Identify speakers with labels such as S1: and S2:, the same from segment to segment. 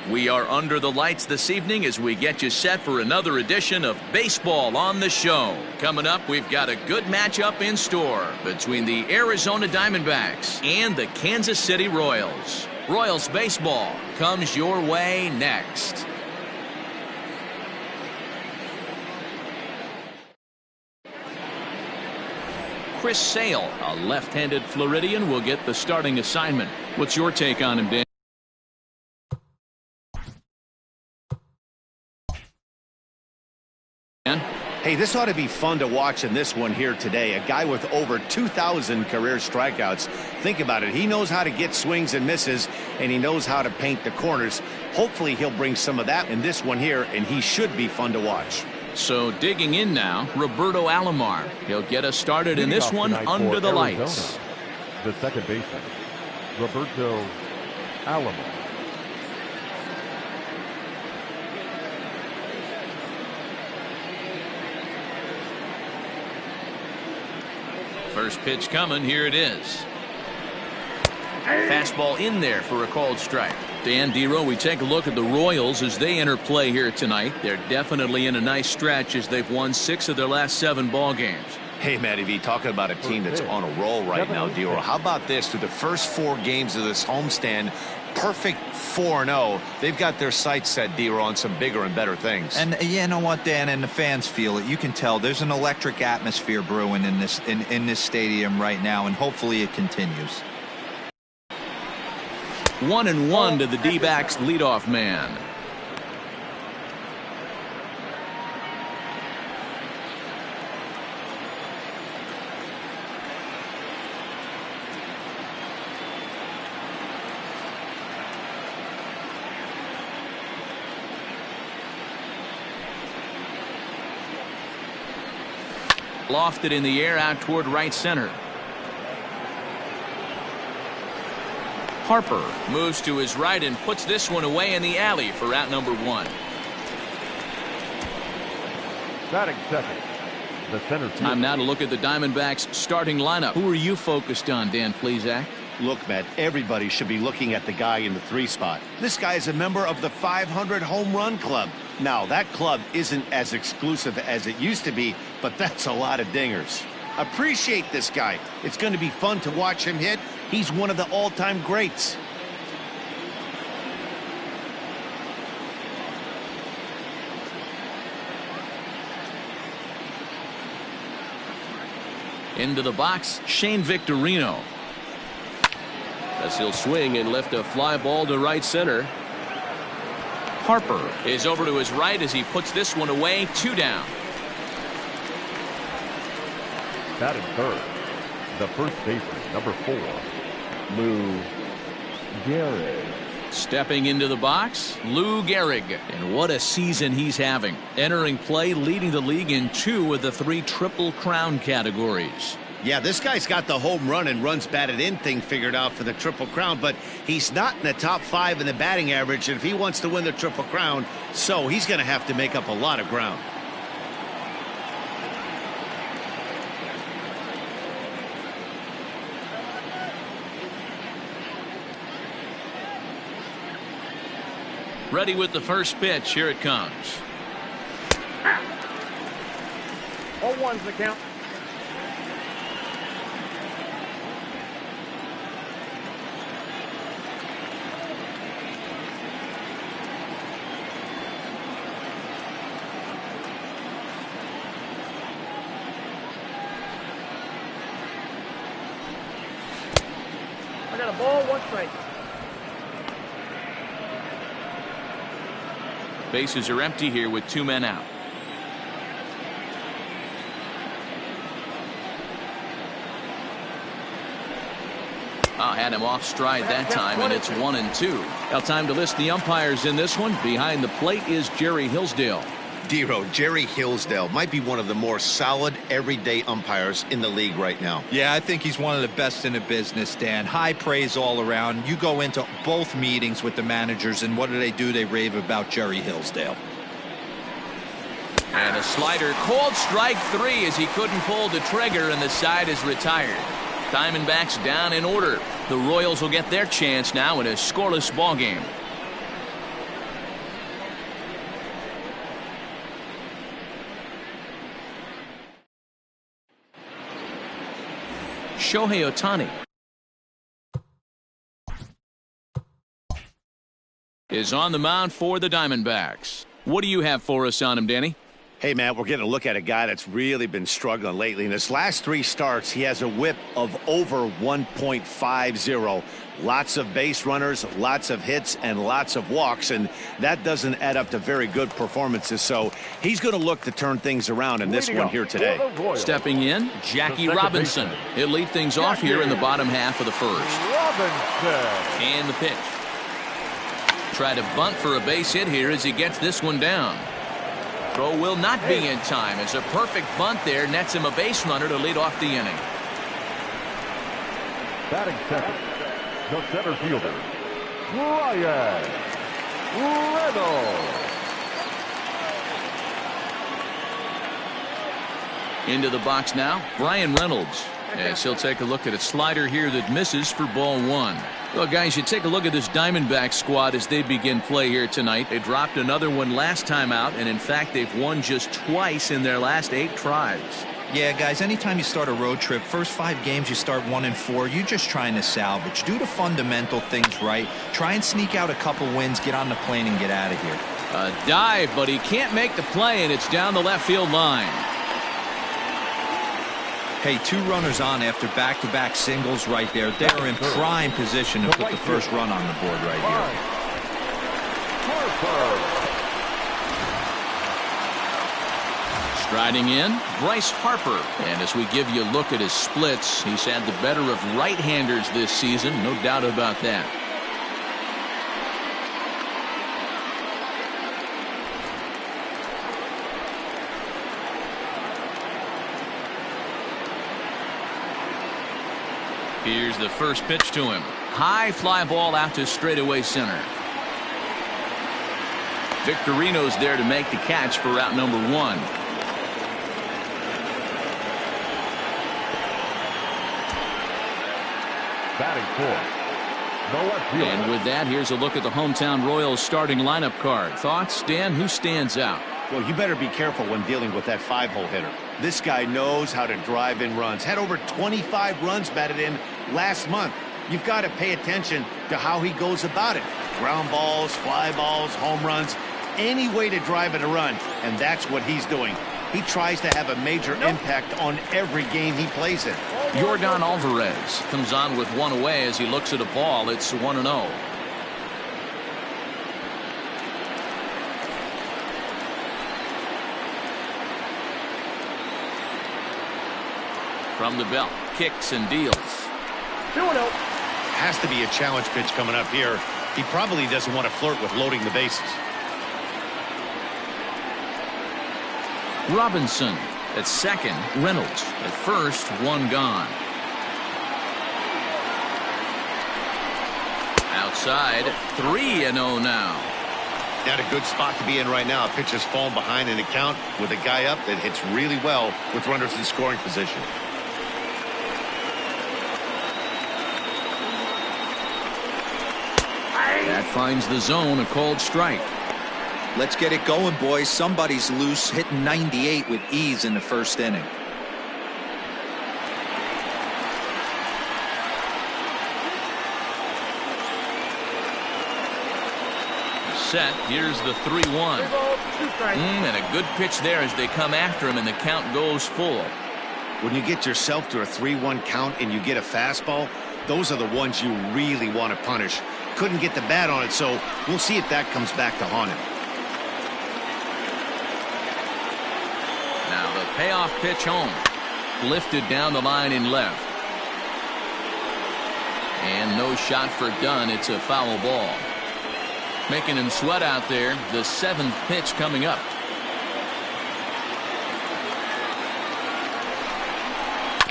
S1: We are under the lights this evening as we get you set for another edition of Baseball on the Show. Coming up, we've got a good matchup in store between the Arizona Diamondbacks and the Kansas City Royals. Royals baseball comes your way next. Chris Sale, a left-handed Floridian, will get the starting assignment. What's your take on him, Dan?
S2: Hey, this ought to be fun to watch in this one here today. A guy with over 2,000 career strikeouts. Think about it. He knows how to get swings and misses, and he knows how to paint the corners. Hopefully, he'll bring some of that in this one here, and he should be fun to watch.
S1: So digging in now, Roberto Alomar. He'll get us started in this one under the lights.
S3: The second baseman, Roberto Alomar.
S1: First pitch coming. Here it is. Fastball in there for a called strike. Dan Dero, we take a look at the Royals as they enter play here tonight. They're definitely in a nice stretch as they've won 6 of their last 7 ball games.
S2: Hey, Matty V, talking about a team that's on a roll right now, Dero. How about this? Through the first 4 games of this homestand, perfect 4-0. They've got their sights set, Dero, on some bigger and better things.
S4: And you know what, Dan, and the fans feel it. You can tell there's an electric atmosphere brewing in this stadium right now, and hopefully it continues.
S1: 1-1 to the D-backs leadoff man. Lofted in the air out toward right center. Harper moves to his right and puts this one away in the alley for out number 1.
S3: Batting second, the center field.
S1: Time now to look at the Diamondbacks starting lineup. Who are you focused on, Dan Plesac?
S2: Look, Matt, everybody should be looking at the guy in the 3 spot. This guy is a member of the 500 home run club. Now, that club isn't as exclusive as it used to be, but that's a lot of dingers. Appreciate this guy. It's going to be fun to watch him hit. He's one of the all-time greats.
S1: Into the box, Shane Victorino. As he'll swing and lift a fly ball to right center. Harper is over to his right as he puts this one away. 2 down.
S3: Batting third, the first baseman, number 4, Lou Gehrig.
S1: Stepping into the box, Lou Gehrig. And what a season he's having. Entering play, leading the league in 2 of the 3 Triple Crown categories.
S2: Yeah, this guy's got the home run and runs batted in thing figured out for the Triple Crown, but he's not in the top 5 in the batting average, and if he wants to win the Triple Crown, so he's going to have to make up a lot of ground.
S1: Ready with the first pitch. Here it comes.
S3: 0-1's the count.
S5: I got a ball, 1 strike.
S1: Bases are empty here with 2 men out. Had him off stride that time, and it's 1-2. Now time to list the umpires in this one. Behind the plate is Jerry Hillsdale.
S2: Dero, Jerry Hillsdale might be one of the more solid everyday umpires in the league right now.
S4: Yeah, I think he's one of the best in the business, Dan. High praise all around. You go into both meetings with the managers, and what do? They rave about Jerry Hillsdale.
S1: And a slider, called strike 3 as he couldn't pull the trigger, and the side is retired. Diamondbacks down in order. The Royals will get their chance now in a scoreless ball game. Shohei Ohtani is on the mound for the Diamondbacks. What do you have for us on him, Danny?
S2: Hey, man, we're getting a look at a guy that's really been struggling lately. In his last 3 starts, he has a whip of over 1.50. Lots of base runners, lots of hits, and lots of walks, and that doesn't add up to very good performances. So he's going to look to turn things around in this one here today.
S1: Stepping in, Jackie Robinson. He'll lead things off here in the bottom half of the first.
S3: Robinson.
S1: And the pitch. Try to bunt for a base hit here as he gets this one down. Throw will not be in time as a perfect bunt there nets him a base runner to lead off the inning.
S3: Batting second, the center fielder, Ryan Reynolds.
S1: Into the box now, Brian Reynolds. As he'll take a look at a slider here that misses for ball 1. Well, guys, you take a look at this Diamondback squad as they begin play here tonight. They dropped another one last time out, and in fact, they've won just twice in their last 8 tries.
S4: Yeah, guys, anytime you start a road trip, first 5 games you start 1-4, you're just trying to salvage. Do the fundamental things right. Try and sneak out a couple wins, get on the plane, and get out of here.
S1: A dive, but he can't make the play, and it's down the left field line.
S4: Hey, 2 runners on after back-to-back singles right there. They're in prime position to put the first run on the board right here.
S1: Striding in, Bryce Harper. And as we give you a look at his splits, he's had the better of right-handers this season, no doubt about that. Here's the first pitch to him. High fly ball out to straightaway center. Victorino's there to make the catch for route number 1.
S3: Batting fourth, the left fielder.
S1: And with that, here's a look at the hometown Royals starting lineup card. Thoughts, Dan? Who stands out?
S2: Well, you better be careful when dealing with that 5-hole hitter. This guy knows how to drive in runs. Had over 25 runs batted in last month. You've got to pay attention to how he goes about it. Ground balls, fly balls, home runs, any way to drive in a run, and that's what he's doing. He tries to have a major impact on every game he plays in.
S1: Yordan Alvarez comes on with 1 away as he looks at a ball. It's 1-0. From the belt, kicks and deals.
S5: 2-0.
S2: Has to be a challenge pitch coming up here. He probably doesn't want to flirt with loading the bases.
S1: Robinson at second, Reynolds at first, 1 gone. Outside, 3-0 now.
S2: Not a good spot to be in right now. Pitcher's falling behind in the count with a guy up that hits really well with runners in scoring position.
S1: That finds the zone, a cold strike.
S4: Let's get it going, boys. Somebody's loose, hitting 98 with ease in the first inning.
S1: Set. Here's the 3-1. And a good pitch there as they come after him, and the count goes full.
S2: When you get yourself to a 3-1 count and you get a fastball, those are the ones you really want to punish. Couldn't get the bat on it, so we'll see if that comes back to haunt him.
S1: Now the payoff pitch home. Lifted down the line in left. And no shot for done. It's a foul ball. Making him sweat out there. The 7th pitch coming up.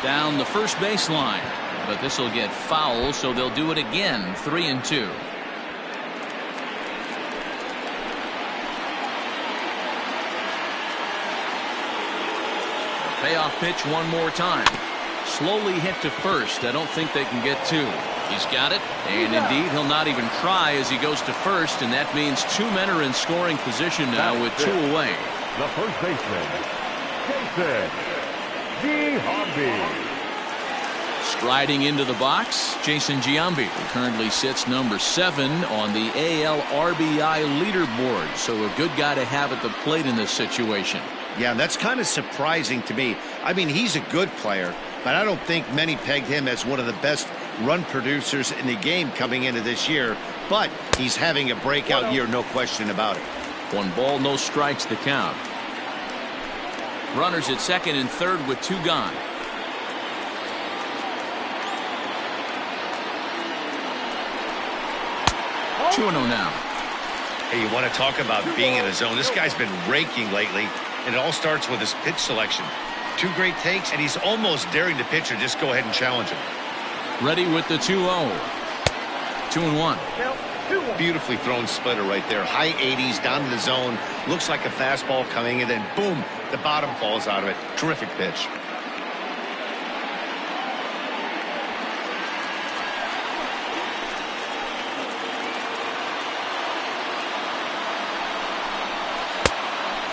S1: Down the first baseline. But this will get foul, so they'll do it again. 3-2. Payoff pitch one more time. Slowly hit to first. I don't think they can get 2. He's got it, and indeed he'll not even try as he goes to first, and that means 2 men are in scoring position now with 2 away.
S3: The first baseman, Jason D. Harvey.
S1: Striding into the box, Jason Giambi, who currently sits number 7 on the AL RBI leaderboard. So a good guy to have at the plate in this situation.
S2: Yeah, that's kind of surprising to me. I mean, he's a good player, but I don't think many pegged him as one of the best run producers in the game coming into this year. But he's having a breakout year, no question about it.
S1: 1 ball, no strikes, the count. Runners at second and third with 2 gone. Two and 0 now.
S2: Hey, you want to talk about being in a zone? This guy's been raking lately, and it all starts with his pitch selection. 2 great takes, and he's almost daring the pitcher just go ahead and challenge him.
S1: Ready with the 2-0. 2-1.
S2: Beautifully thrown splitter right there. High 80s down to the zone. Looks like a fastball coming, and then boom, the bottom falls out of it. Terrific pitch.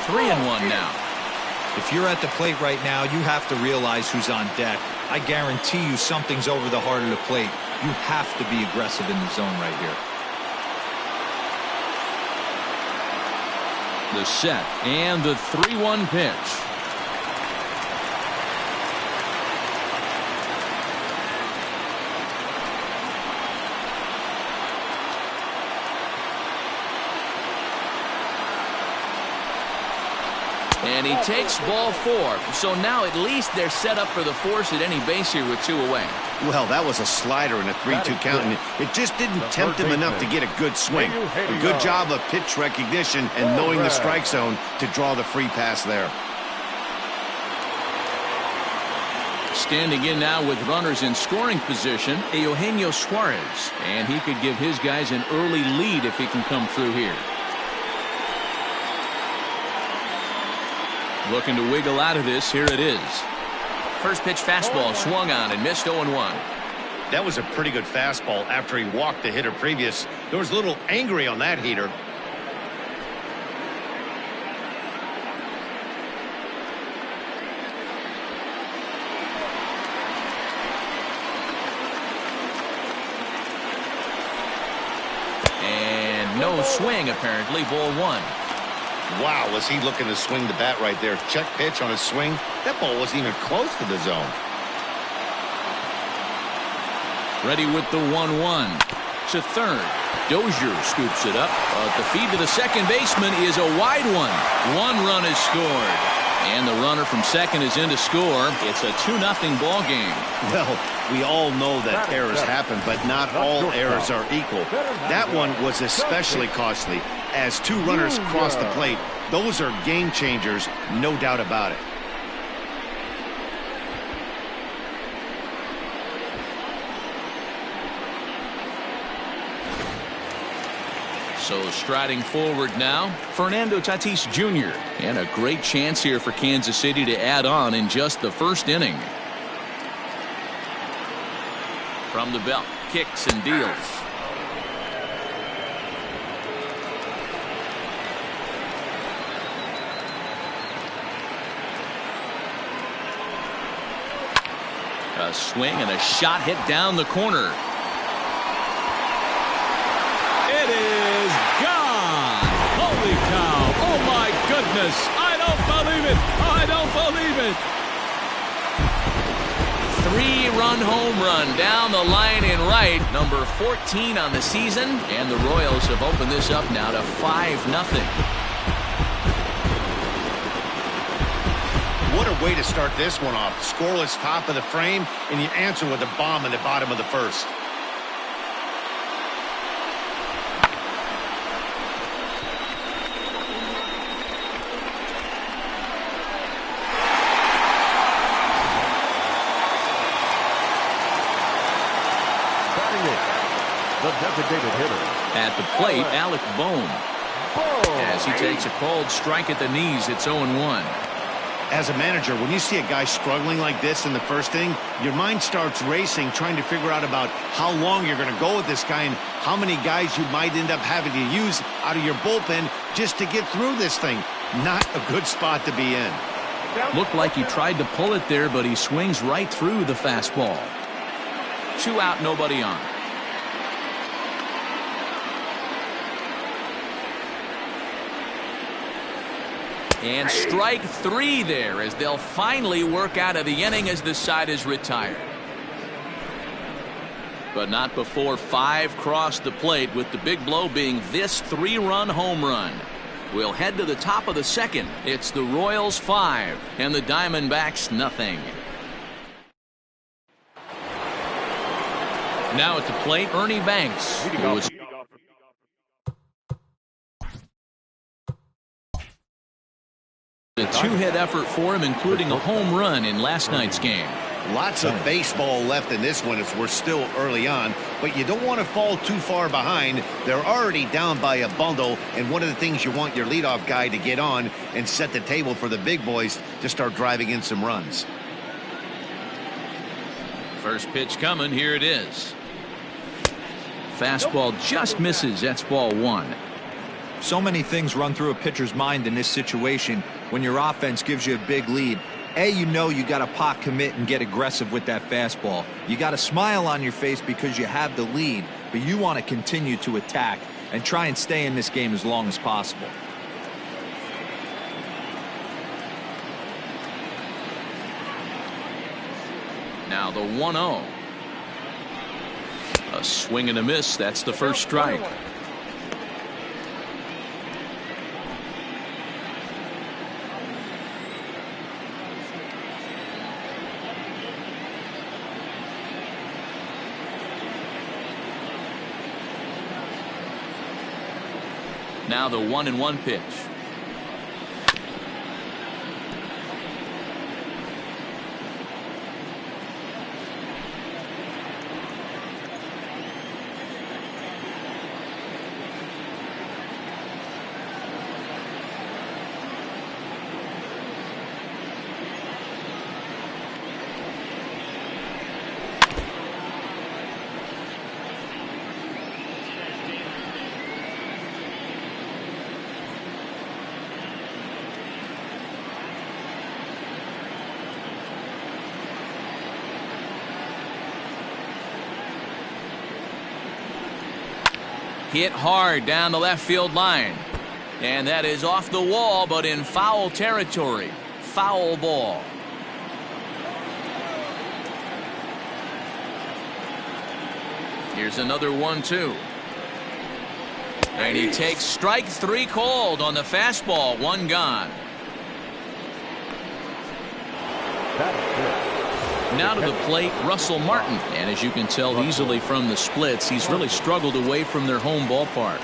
S1: Three and 1 now.
S4: If you're at the plate right now, you have to realize who's on deck. I guarantee you something's over the heart of the plate. You have to be aggressive in the zone right here.
S1: The set and the 3-1 pitch. And he takes ball 4. So now at least they're set up for the force at any base here with 2 away.
S2: Well, that was a slider in a 3-2 count, and it just didn't tempt him enough to get a good swing. A good job of pitch recognition and knowing the strike zone to draw the free pass there.
S1: Standing in now with runners in scoring position, Eugenio Suarez. And he could give his guys an early lead if he can come through here. Looking to wiggle out of this. Here it is. First pitch fastball swung on and missed 0-1.
S2: That was a pretty good fastball after he walked the hitter previous. There was a little angry on that heater.
S1: And no swing apparently. Ball 1.
S2: Wow, was he looking to swing the bat right there. Check pitch on his swing. That ball wasn't even close to the zone.
S1: Ready with the 1-1. To third. Dozier scoops it up. But the feed to the second baseman is a wide one. 1 run is scored. And the runner from second is in to score. It's a 2-0 ball game.
S2: Well, we all know that errors happen, but not all errors are equal. That one was especially costly. As 2 runners cross the plate, those are game changers, no doubt about it.
S1: So striding forward now, Fernando Tatis Jr. And a great chance here for Kansas City to add on in just the first inning. From the belt, kicks and deals. A swing and a shot hit down the corner. It is gone. Holy cow. Oh my goodness. I don't believe it. I don't believe it. 3-run home run down the line in right. Number 14 on the season. And the Royals have opened this up now to 5-0.
S2: What a way to start this one off. Scoreless top of the frame, and you answer with a bomb in the bottom of the first.
S3: Batting it, the designated hitter.
S1: At the plate, Alec Bohm. As he takes a called strike at the knees, it's 0-1.
S2: As a manager, when you see a guy struggling like this in the first inning, your mind starts racing, trying to figure out about how long you're going to go with this guy and how many guys you might end up having to use out of your bullpen just to get through this thing. Not a good spot to be in.
S1: Looked like he tried to pull it there, but he swings right through the fastball. 2 out, nobody on. And strike 3 there as they'll finally work out of the inning as the side is retired. But not before 5 crossed the plate, with the big blow being this 3-run home run. We'll head to the top of the second. It's the Royals 5 and the Diamondbacks nothing. Now at the plate, Ernie Banks, who was a 2-hit effort for him, including a home run in last night's game.
S2: Lots of baseball left in this one as we're still early on, but you don't want to fall too far behind. They're already down by a bundle, and one of the things you want your leadoff guy to get on and set the table for the big boys to start driving in some runs.
S1: First pitch coming, here it is. Fastball just misses. That's ball 1.
S4: So many things run through a pitcher's mind in this situation when your offense gives you a big lead. You know you got to pot commit and get aggressive with that fastball. You got a smile on your face because you have the lead, but you want to continue to attack and try and stay in this game as long as possible.
S1: Now the 1-0. A swing and a miss. That's the first strike. Now the 1-1 pitch. Hit hard down the left field line. And that is off the wall, but in foul territory. Foul ball. Here's another 1-2. And he takes strike 3 called on the fastball. 1 gone. Now to the plate, Russell Martin. And as you can tell easily from the splits, he's really struggled away from their home ballpark.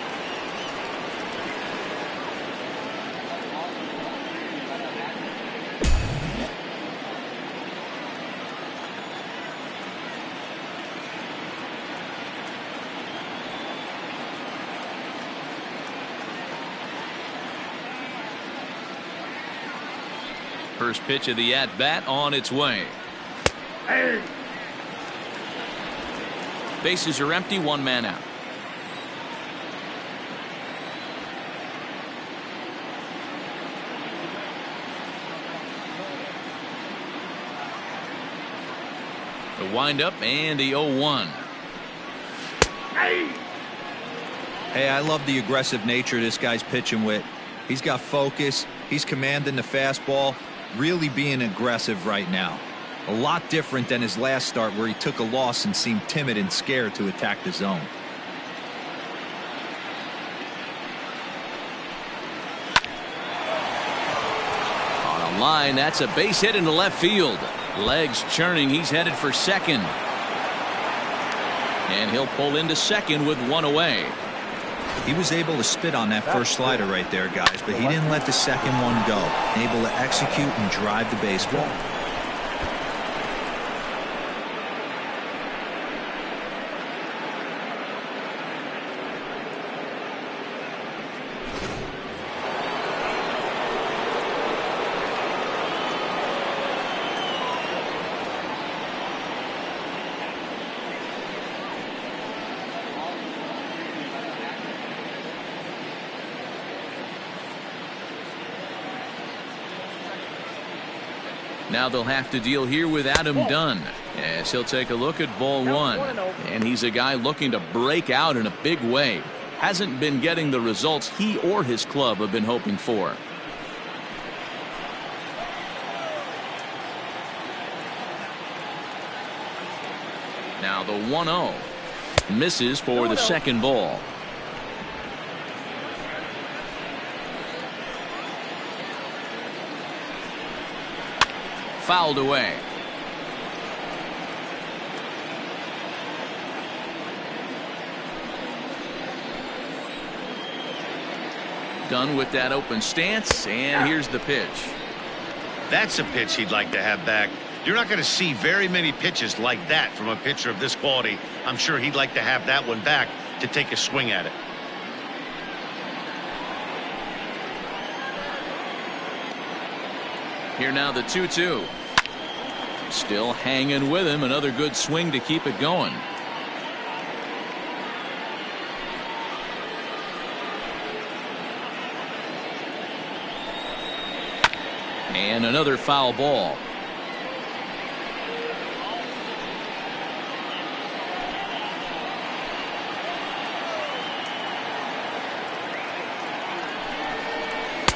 S1: First pitch of the at-bat on its way. Bases are empty, 1 man out. The windup and the 0-1.
S4: Hey, I love the aggressive nature this guy's pitching with. He's got focus. He's commanding the fastball. Really being aggressive right now. A lot different than his last start where he took a loss and seemed timid and scared to attack the zone.
S1: On a line, that's a base hit into left field. Legs churning, he's headed for second. And he'll pull into second with 1 away.
S4: He was able to spit on that first slider right there, guys, but he didn't let the second one go. Able to execute and drive the baseball.
S1: Now they'll have to deal here with Adam Dunn. As he'll take a look at ball one. And he's a guy looking to break out in a big way. Hasn't been getting the results he or his club have been hoping for. Now the 1-0. Misses for the second ball. Fouled away. Done with that open stance, and here's the pitch.
S2: That's a pitch he'd like to have back. You're not going to see very many pitches like that from a pitcher of this quality. I'm sure he'd like to have that one back to take a swing at it.
S1: Here now the 2-2. Still hanging with him. Another good swing to keep it going. And another foul ball.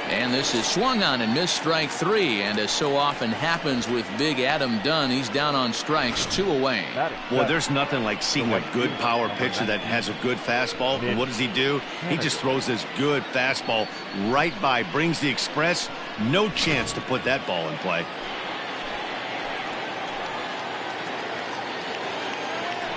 S1: And this is swung on and missed, strike three. And as so often happens with Big Adam Dunn, he's down on strikes, 2 away.
S2: Well, there's nothing like seeing a good power pitcher that has a good fastball. And what does he do? He just throws this good fastball right by, brings the express. No chance to put that ball in play.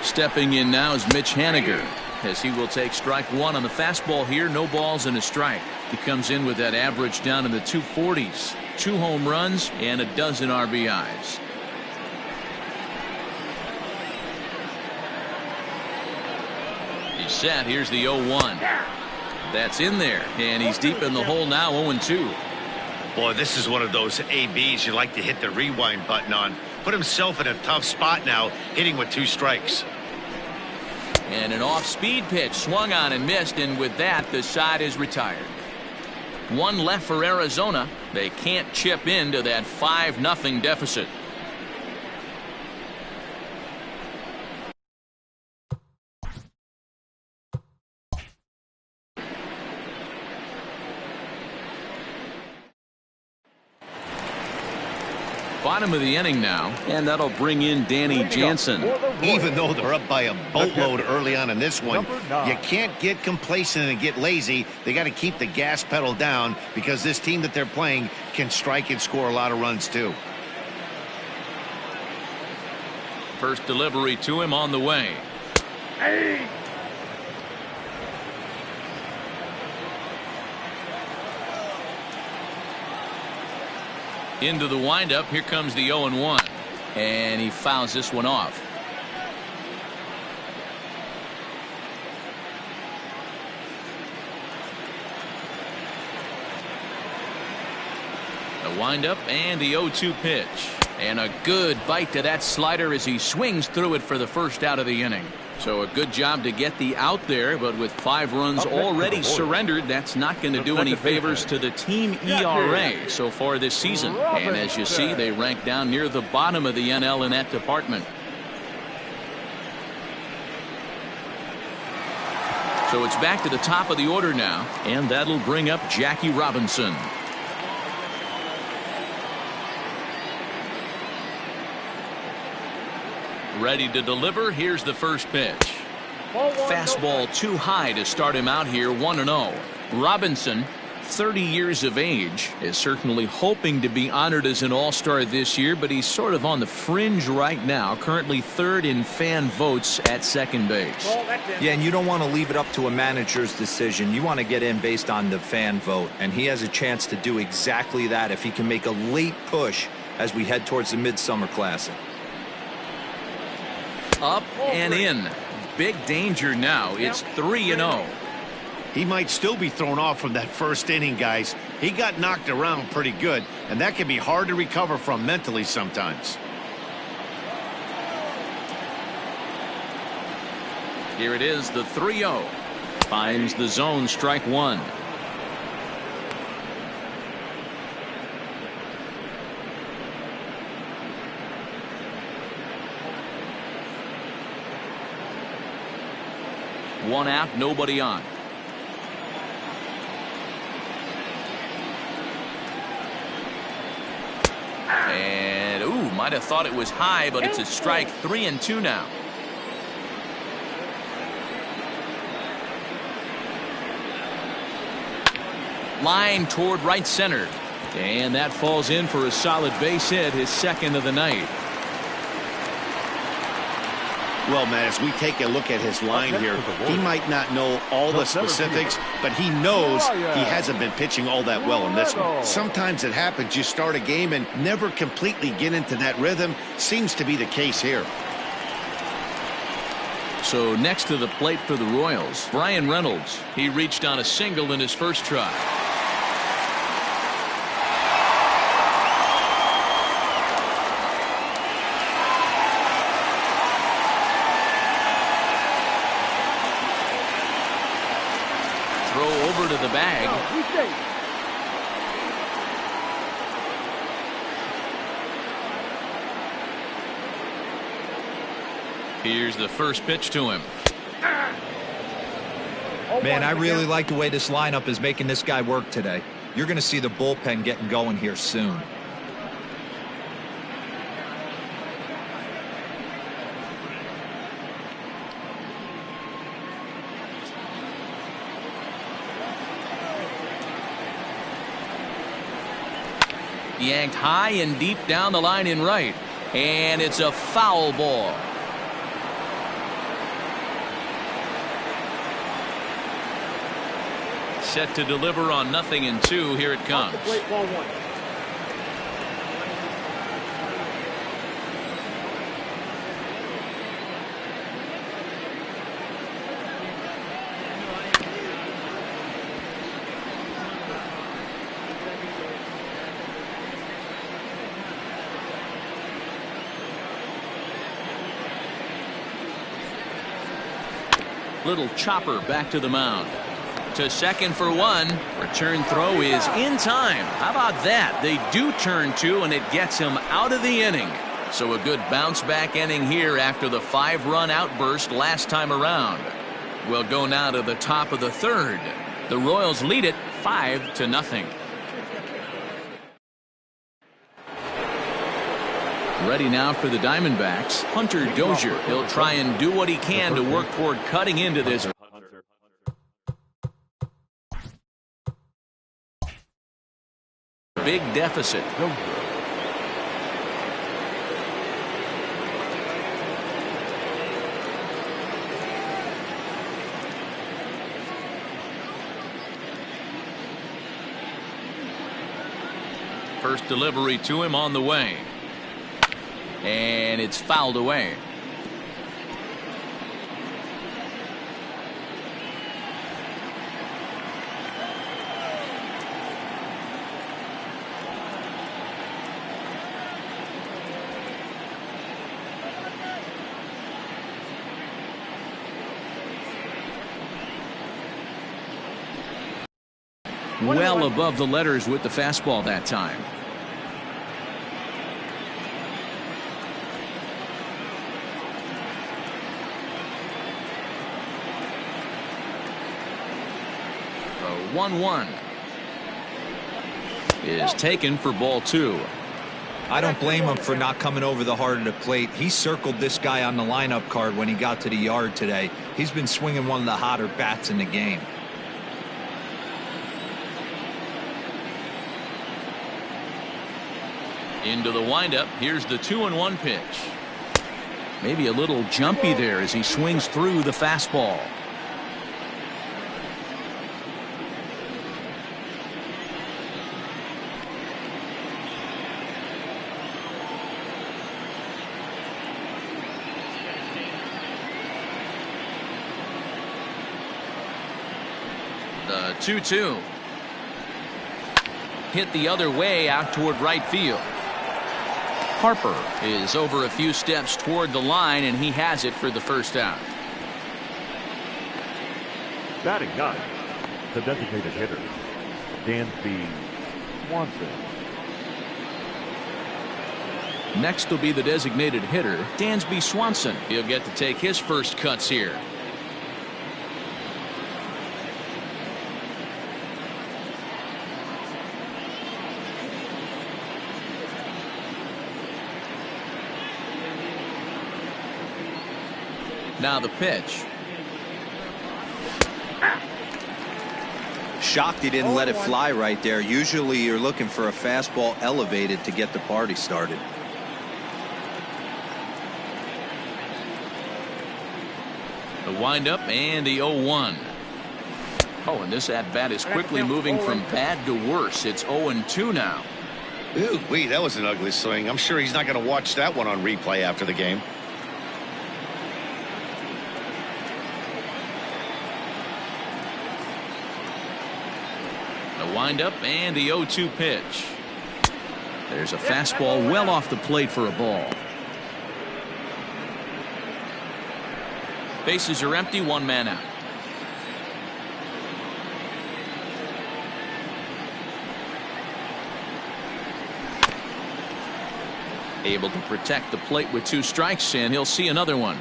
S1: Stepping in now is Mitch Haniger, as he will take strike one on the fastball here. No balls and a strike. He comes in with that average down in the 240s. 2 home runs and a dozen RBIs. He's set. Here's the 0-1. That's in there, and he's deep in the hole now, 0-2.
S2: Boy, this is one of those ABs you like to hit the rewind button on. Put himself in a tough spot now, hitting with 2 strikes.
S1: And an off-speed pitch swung on and missed, and with that, the side is retired. 1 left for Arizona. They can't chip into that 5-0 deficit. Bottom of the inning now, and that'll bring in Danny Jansen.
S2: Even though they're up by a boatload early on in this one, you can't get complacent and get lazy. They got to keep the gas pedal down because this team that they're playing can strike and score a lot of runs too.
S1: First delivery to him on the way.
S5: Hey!
S1: Into the windup. Here comes the 0-1. And he fouls this one off. The windup and the 0-2 pitch. And a good bite to that slider as he swings through it for the first out of the inning. So a good job to get the out there, but with 5 runs already surrendered, that's not going to do any favors to the team ERA so far this season. And as you see, they rank down near the bottom of the NL in that department. So it's back to the top of the order now, and that'll bring up Jackie Robinson. Ready to deliver. Here's the first pitch. Fastball too high to start him out here, 1-0. Robinson, 30 years of age, is certainly hoping to be honored as an all-star this year, but he's sort of on the fringe right now, currently 3rd in fan votes at second base.
S4: Yeah, and you don't want to leave it up to a manager's decision. You want to get in based on the fan vote, and he has a chance to do exactly that if he can make a late push as we head towards the Midsummer Classic.
S1: Up and in. Big danger now. It's 3-0.
S2: He might still be thrown off from that first inning, guys. He got knocked around pretty good, and that can be hard to recover from mentally sometimes.
S1: Here it is, the 3-0. Finds the zone, strike one. One out, nobody on. And, ooh, might have thought it was high, but it's a strike. 3-2 now. Line toward right center. And that falls in for a solid base hit, his second of the night.
S2: Well, man, as we take a look at his line here, he might not know all the specifics, but he knows he hasn't been pitching all that well in this one. Sometimes it happens. You start a game and never completely get into that rhythm. Seems to be the case here.
S1: So next to the plate for the Royals, Brian Reynolds. He reached on a single in his first try. To the bag. Here's the first pitch to him.
S4: Man, I really like the way this lineup is making this guy work today. You're going to see the bullpen getting going here soon.
S1: Yanked high and deep down the line in right. And it's a foul ball. Set to deliver on 0-2. Here it comes. Little chopper back to the mound. To second for one. Return throw is in time. How about that? They do turn two, and it gets him out of the inning. So a good bounce back inning here after the 5-run outburst last time around. We'll go now to the top of the third. The Royals lead it 5-0. Ready now for the Diamondbacks, Hunter Dozier. He'll try and do what he can to work toward cutting into this big deficit. First delivery to him on the way. And it's fouled away. Well above the letters with the fastball that time. The 1-1 is taken for ball 2.
S4: I don't blame him for not coming over the heart of the plate. He circled this guy on the lineup card when he got to the yard today. He's been swinging one of the hotter bats in the game.
S1: Into the windup. Here's the 2-1 pitch. Maybe a little jumpy there as he swings through the fastball. The 2-2. Hit the other way out toward right field. Harper is over a few steps toward the line, and he has it for the first out.
S3: Batting ninth, the designated hitter, Deathdude667's.
S1: Next will be the designated hitter, Dansby Swanson. He'll get to take his first cuts here. Now the pitch.
S4: Shocked he didn't let it fly right there. Usually you're looking for a fastball elevated to get the party started.
S1: The windup and the 0-1. Oh, and this at-bat is quickly moving from bad to worse. It's 0-2 now.
S2: Ooh, wee, that was an ugly swing. I'm sure he's not going to watch that one on replay after the game.
S1: The windup and the 0-2 pitch. There's a fastball well off the plate for a ball. Bases are empty, one man out. Able to protect the plate with 2 strikes, and he'll see another one.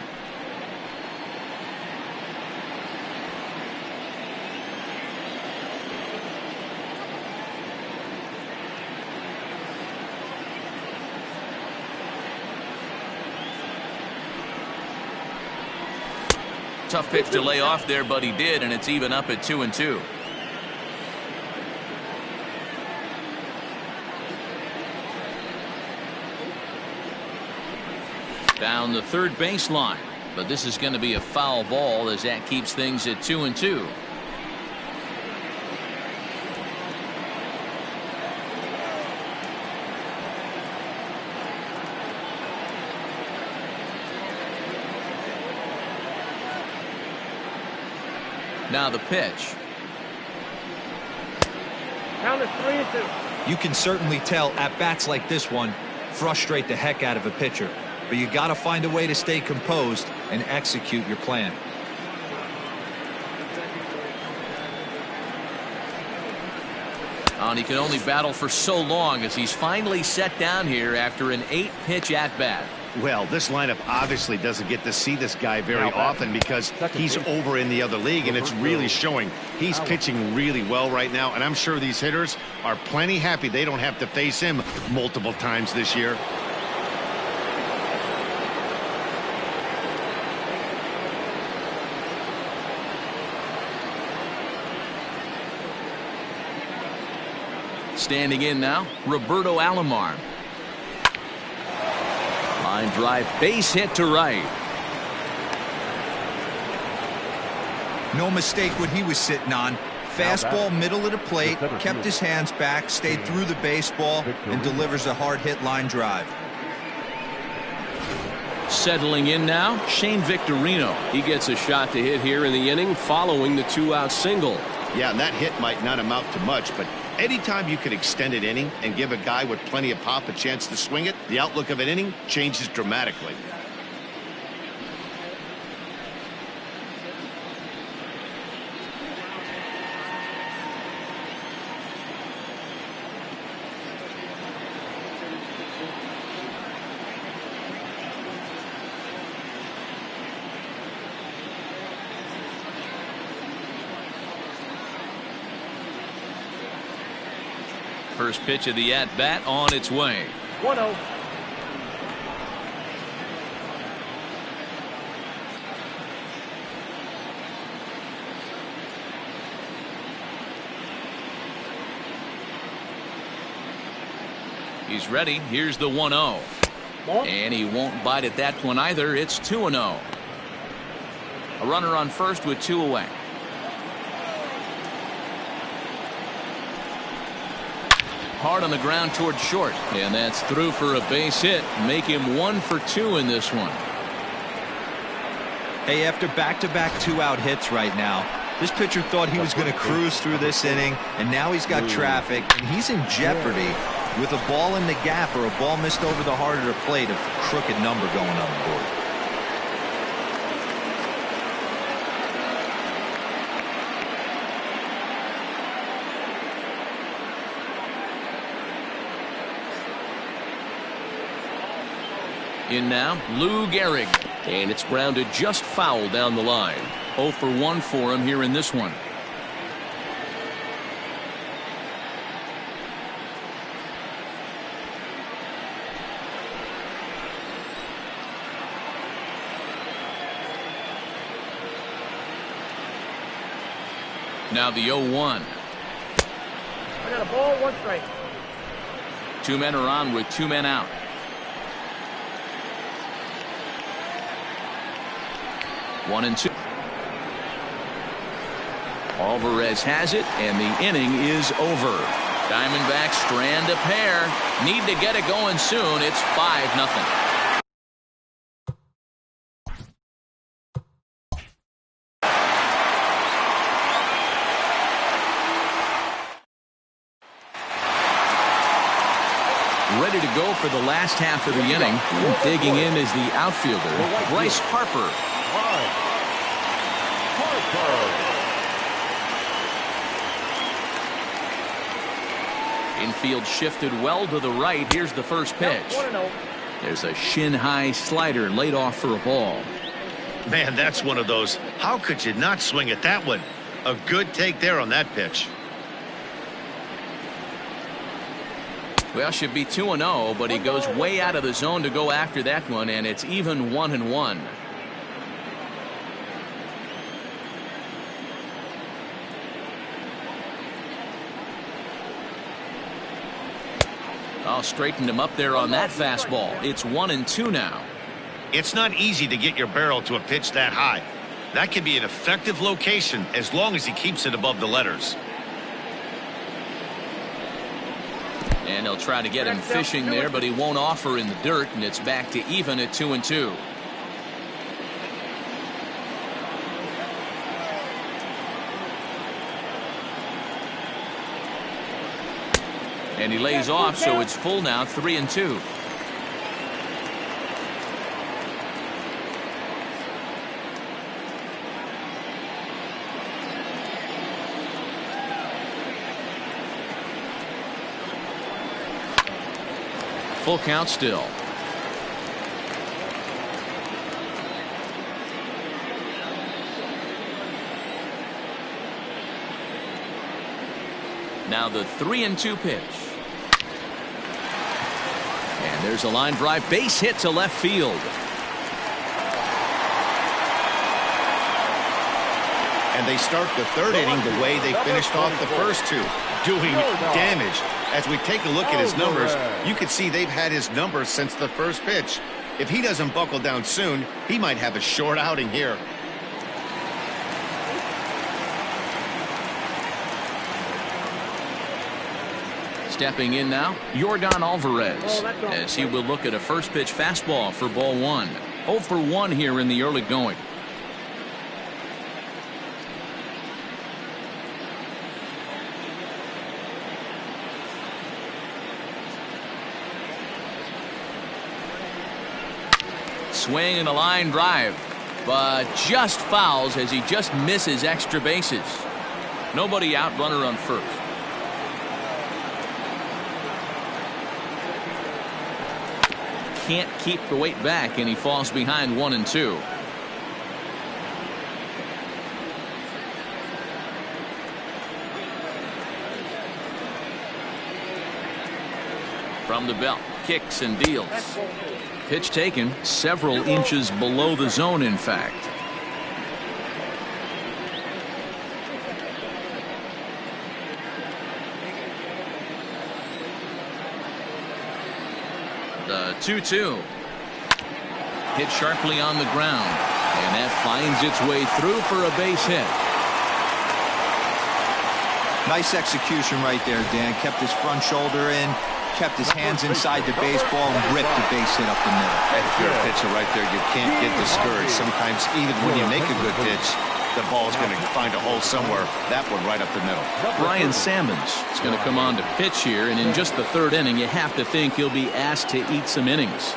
S1: Tough pitch to lay off there, but he did, and it's even up at 2-2. Down the third baseline, but this is going to be a foul ball as that keeps things at 2-2. Now the pitch.
S5: Count is 3-2.
S4: You can certainly tell at bats like this one frustrate the heck out of a pitcher. But you got to find a way to stay composed and execute your plan.
S1: And he can only battle for so long as he's finally set down here after an 8-pitch at-bat.
S2: Well, this lineup obviously doesn't get to see this guy very often because he's over in the other league, and it's really showing. He's pitching really well right now, and I'm sure these hitters are plenty happy they don't have to face him multiple times this year.
S1: Standing in now, Roberto Alomar. Line drive, base hit to right.
S4: No mistake what he was sitting on. Fastball middle of the plate, kept his hands back, stayed through the baseball, and delivers a hard hit line drive.
S1: Settling in now, Shane Victorino. He gets a shot to hit here in the inning following the 2-out single.
S2: Yeah, and that hit might not amount to much, but anytime you can extend an inning and give a guy with plenty of pop a chance to swing it, the outlook of an inning changes dramatically.
S1: First pitch of the at-bat on its way.
S5: 1-0.
S1: He's ready. Here's the 1-0. And he won't bite at that one either. It's 2-0. A runner on first with 2 away. Hard on the ground towards short, and that's through for a base hit. Make him 1 for 2 in this one.
S4: Hey, after back-to-back 2-out hits right now, this pitcher thought he was going to cruise through this inning, and now he's got traffic, and he's in jeopardy with a ball in the gap or a ball missed over the heart of the plate, a crooked number going on the board.
S1: In now, Lou Gehrig. And it's grounded just foul down the line. 0 for 1 for him here in this one. Now the 0-1.
S5: I got a ball, 1 strike.
S1: 2 men are on with 2 men out. One and 2. Alvarez has it, and the inning is over. Diamondbacks strand a pair. Need to get it going soon. It's 5-0. Ready to go for the last half of the inning. Digging in is the outfielder, Bryce Harper. Infield shifted well to the right. Here's the first pitch. There's a shin-high slider laid off for a ball.
S2: Man, that's one of those. How could you not swing at that one? A good take there on that pitch.
S1: Well, should be 2-0, but he goes way out of the zone to go after that one, and it's even 1-1. Oh, straightened him up there on that fastball. It's 1-2 now.
S2: It's not easy to get your barrel to a pitch that high. That can be an effective location as long as he keeps it above the letters.
S1: And they'll try to get him fishing there, but he won't offer in the dirt, and it's back to even at 2-2. And he lays off, so it's full now, 3-2. Full count still. Now the 3-2 pitch. And there's a line drive, base hit to left field.
S2: And they start the third inning the way they finished off the first two, doing damage. As we take a look at his numbers, you can see they've had his numbers since the first pitch. If he doesn't buckle down soon, he might have a short outing here.
S1: Stepping in now, Yordan Alvarez, as he will look at a first pitch fastball for ball 1. 0 for 1 here in the early going. Swing and a line drive, but just fouls as he just misses extra bases. Nobody out, runner on first. Can't keep the weight back, and he falls behind 1-2. From the belt, kicks and deals. Pitch taken several inches below the zone, in fact. The 2-2. Hit sharply on the ground, and that finds its way through for a base hit.
S4: Nice execution right there, Dan. Kept his front shoulder in, kept his hands inside the baseball, and ripped the base hit up the middle.
S2: If you're a pitcher right there, you can't get discouraged. Sometimes even when you make a good pitch, the ball's going to find a hole somewhere. That one right up the middle.
S1: Brian Sammons is going to come on to pitch here, and in just the third inning, you have to think he'll be asked to eat some innings.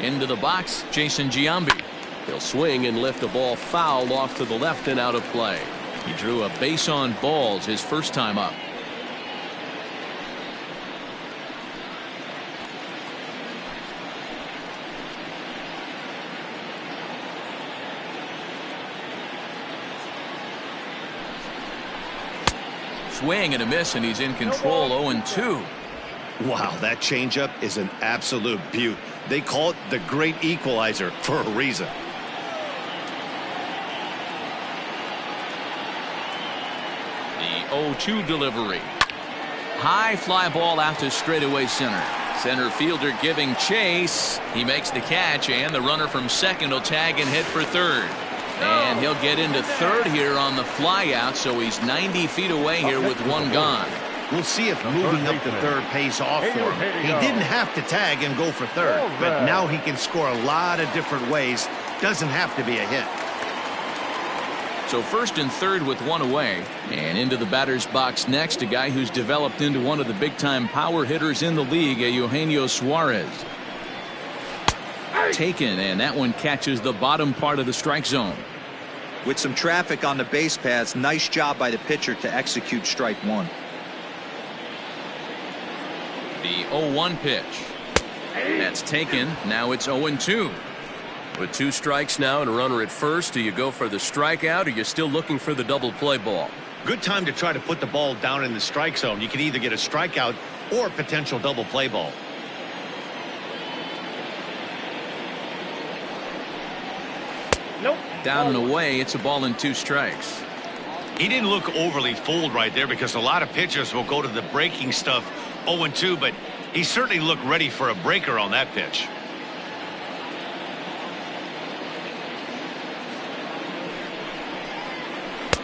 S1: Into the box, Jason Giambi. He'll swing and lift a ball foul off to the left and out of play. He drew a base on balls his first time up. swing and a miss, and he's in control. 0-2.
S2: Wow, that changeup is an absolute beaut. They call it the great equalizer for a reason.
S1: The 0-2 delivery. High fly ball out to straightaway center. Center fielder giving chase. He makes the catch, and the runner from second will tag and hit for third. And he'll get into third here on the fly out, so he's 90 feet away here with one gone.
S2: We'll see if moving up to third pays off for him. He didn't have to tag and go for third, but now he can score a lot of different ways. Doesn't have to be a hit.
S1: So first and third with one away, and into the batter's box next, a guy who's developed into one of the big-time power hitters in the league, Eugenio Suarez. Taken, and that one catches the bottom part of the strike zone.
S4: With some traffic on the base paths, nice job by the pitcher to execute strike one.
S1: The 0-1 pitch. That's taken. Now it's 0-2.
S6: With 2 strikes now and a runner at first, do you go for the strikeout, or you're still looking for the double play ball?
S2: Good time to try to put the ball down in the strike zone. You can either get a strikeout or a potential double play ball.
S5: Nope.
S1: Down and away, it's a ball and 2 strikes.
S2: He didn't look overly fooled right there, because a lot of pitchers will go to the breaking stuff 0-2, but he certainly looked ready for a breaker on that pitch.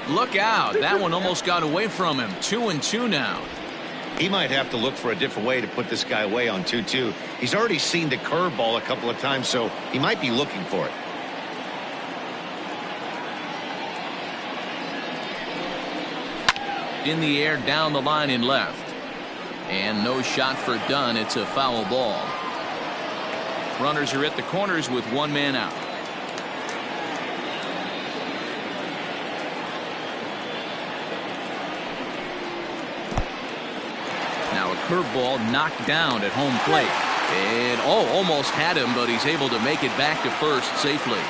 S1: Look out. That one almost got away from him. 2-2 now.
S2: He might have to look for a different way to put this guy away on 2-2. He's already seen the curveball a couple of times, so he might be looking for it.
S1: In the air, down the line in left. And no shot for done. It's a foul ball. Runners are at the corners with one man out. Now a curveball knocked down at home plate. And almost had him, but he's able to make it back to first safely.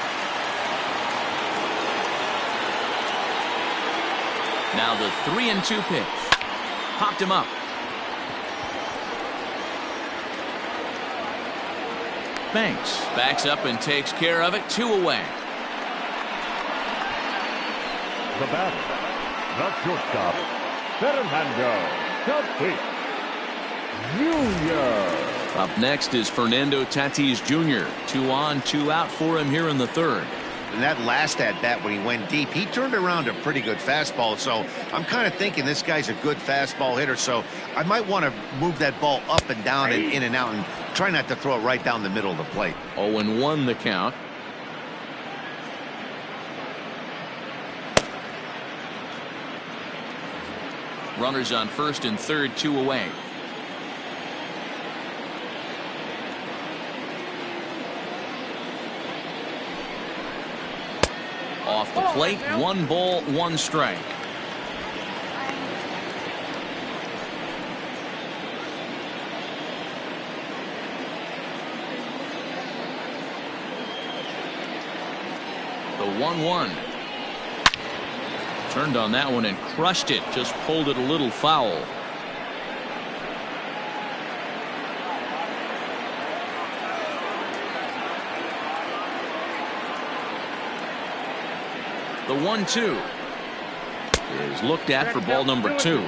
S1: Now the 3-2 pitch. Popped him up. Banks backs up and takes care of it. 2 away.
S3: The batter, the shortstop, Fernando Tatis Jr.
S1: Up next is Fernando Tatis Jr. 2 on, 2 out for him here in the third.
S2: And that last at-bat when he went deep, he turned around a pretty good fastball. So I'm kind of thinking this guy's a good fastball hitter. So I might want to move that ball up and down and in and out and try not to throw it right down the middle of the plate.
S1: 0-1 the count. Runners on first and third, 2 away. Off the plate, 1 ball, 1 strike. The 1-1. Turned on that one and crushed it. Just pulled it a little foul. The 1-2 is looked at for ball number 2.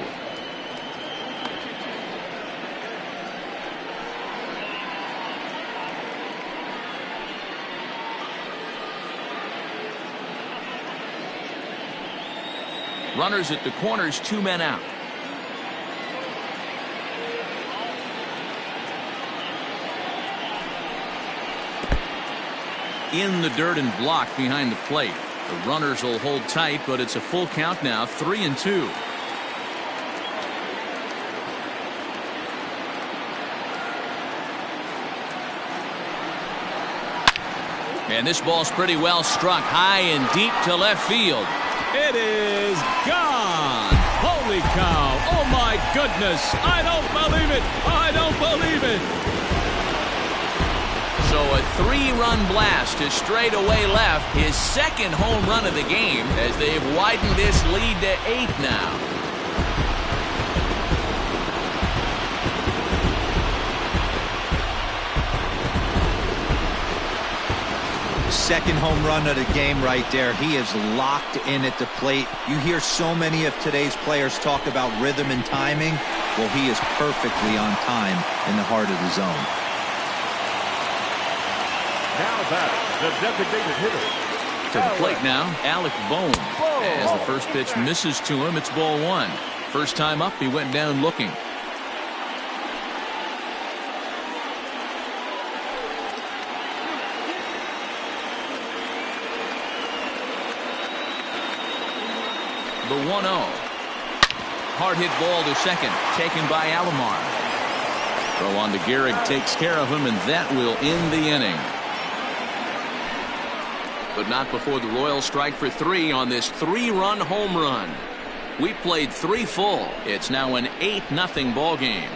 S1: Runners at the corners, 2 men out. In the dirt and blocked behind the plate. The runners will hold tight, but it's a full count now, 3-2. And this ball's pretty well struck high and deep to left field. It is gone. Holy cow. Oh, my goodness. I don't believe it. I don't believe it. So a 3-run blast to straightaway left, his second home run of the game, as they've widened this lead to 8 now.
S4: second home run of the game right there. He is locked in at the plate. You hear so many of today's players talk about rhythm and timing. Well, he is perfectly on time in the heart of the zone.
S3: Now back, the designated hitter.
S1: To the plate now, Alec Bohm. As the first pitch misses to him, it's ball one. First time up, he went down looking. The 1-0. Hard hit ball to second, taken by Alomar. Throw on to Gehrig takes care of him, and that will end the inning. But not before the Royals strike for 3 on this 3-run home run. We played 3 full. It's now an 8-0 ball game.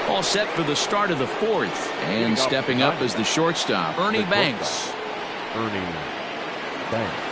S1: All set for the start of the 4th. And stepping up as the shortstop, Ernie Banks.
S3: Ernie Banks.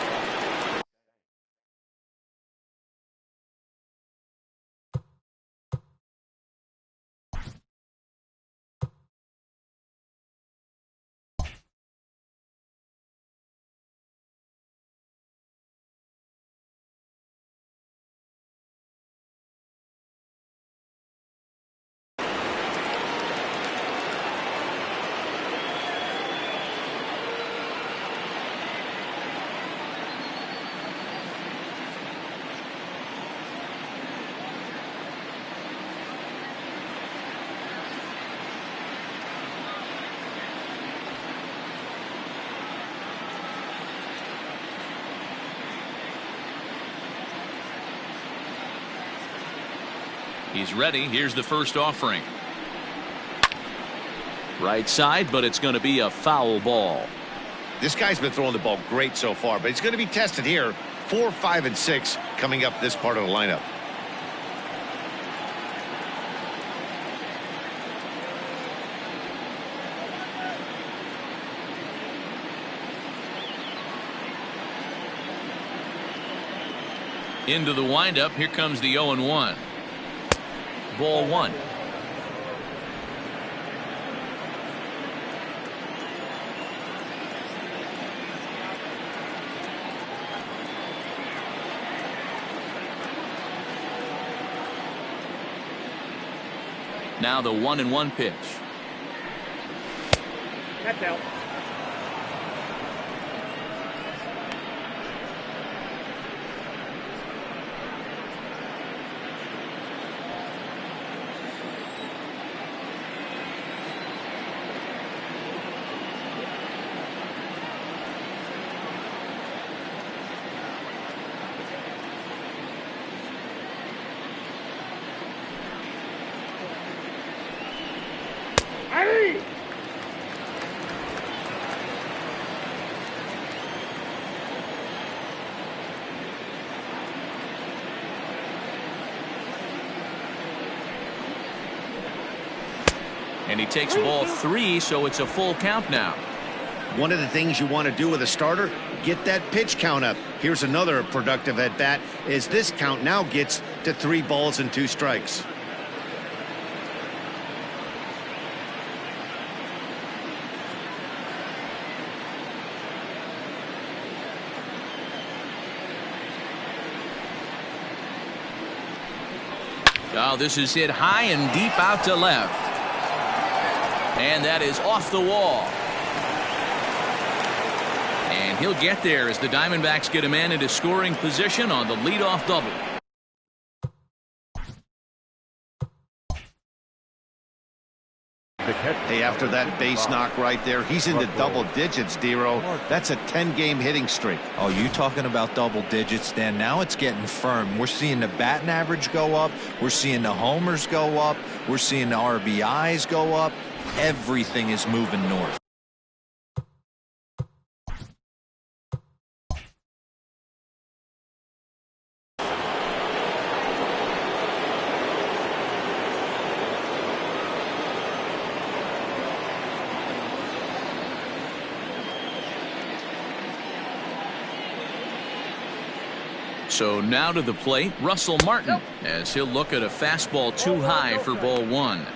S1: He's ready. Here's the first offering. Right side, but it's going to be a foul ball.
S2: This guy's been throwing the ball great so far, but he's going to be tested here. 4, 5, and 6 coming up this part of the lineup.
S1: Into the windup. Here comes the 0-1. Ball 1. Now the 1-1 pitch.
S5: That's out.
S1: And he takes ball 3, so it's a full count now.
S2: One of the things you want to do with a starter, get that pitch count up. Here's another productive at bat, as this count now gets to 3 balls and 2 strikes.
S1: Oh, this is hit high and deep out to left. And that is off the wall. And he'll get there as the Diamondbacks get a man into scoring position on the leadoff double.
S2: Hey, after that base knock right there, he's into double digits, Dero. That's a 10-game hitting streak.
S4: Oh, you talking about double digits, Dan? Now it's getting firm. We're seeing the batting average go up. We're seeing the homers go up. We're seeing the RBIs go up. Everything is moving north.
S1: So now to the plate, Russell Martin, as he'll look at a fastball too high for ball 1.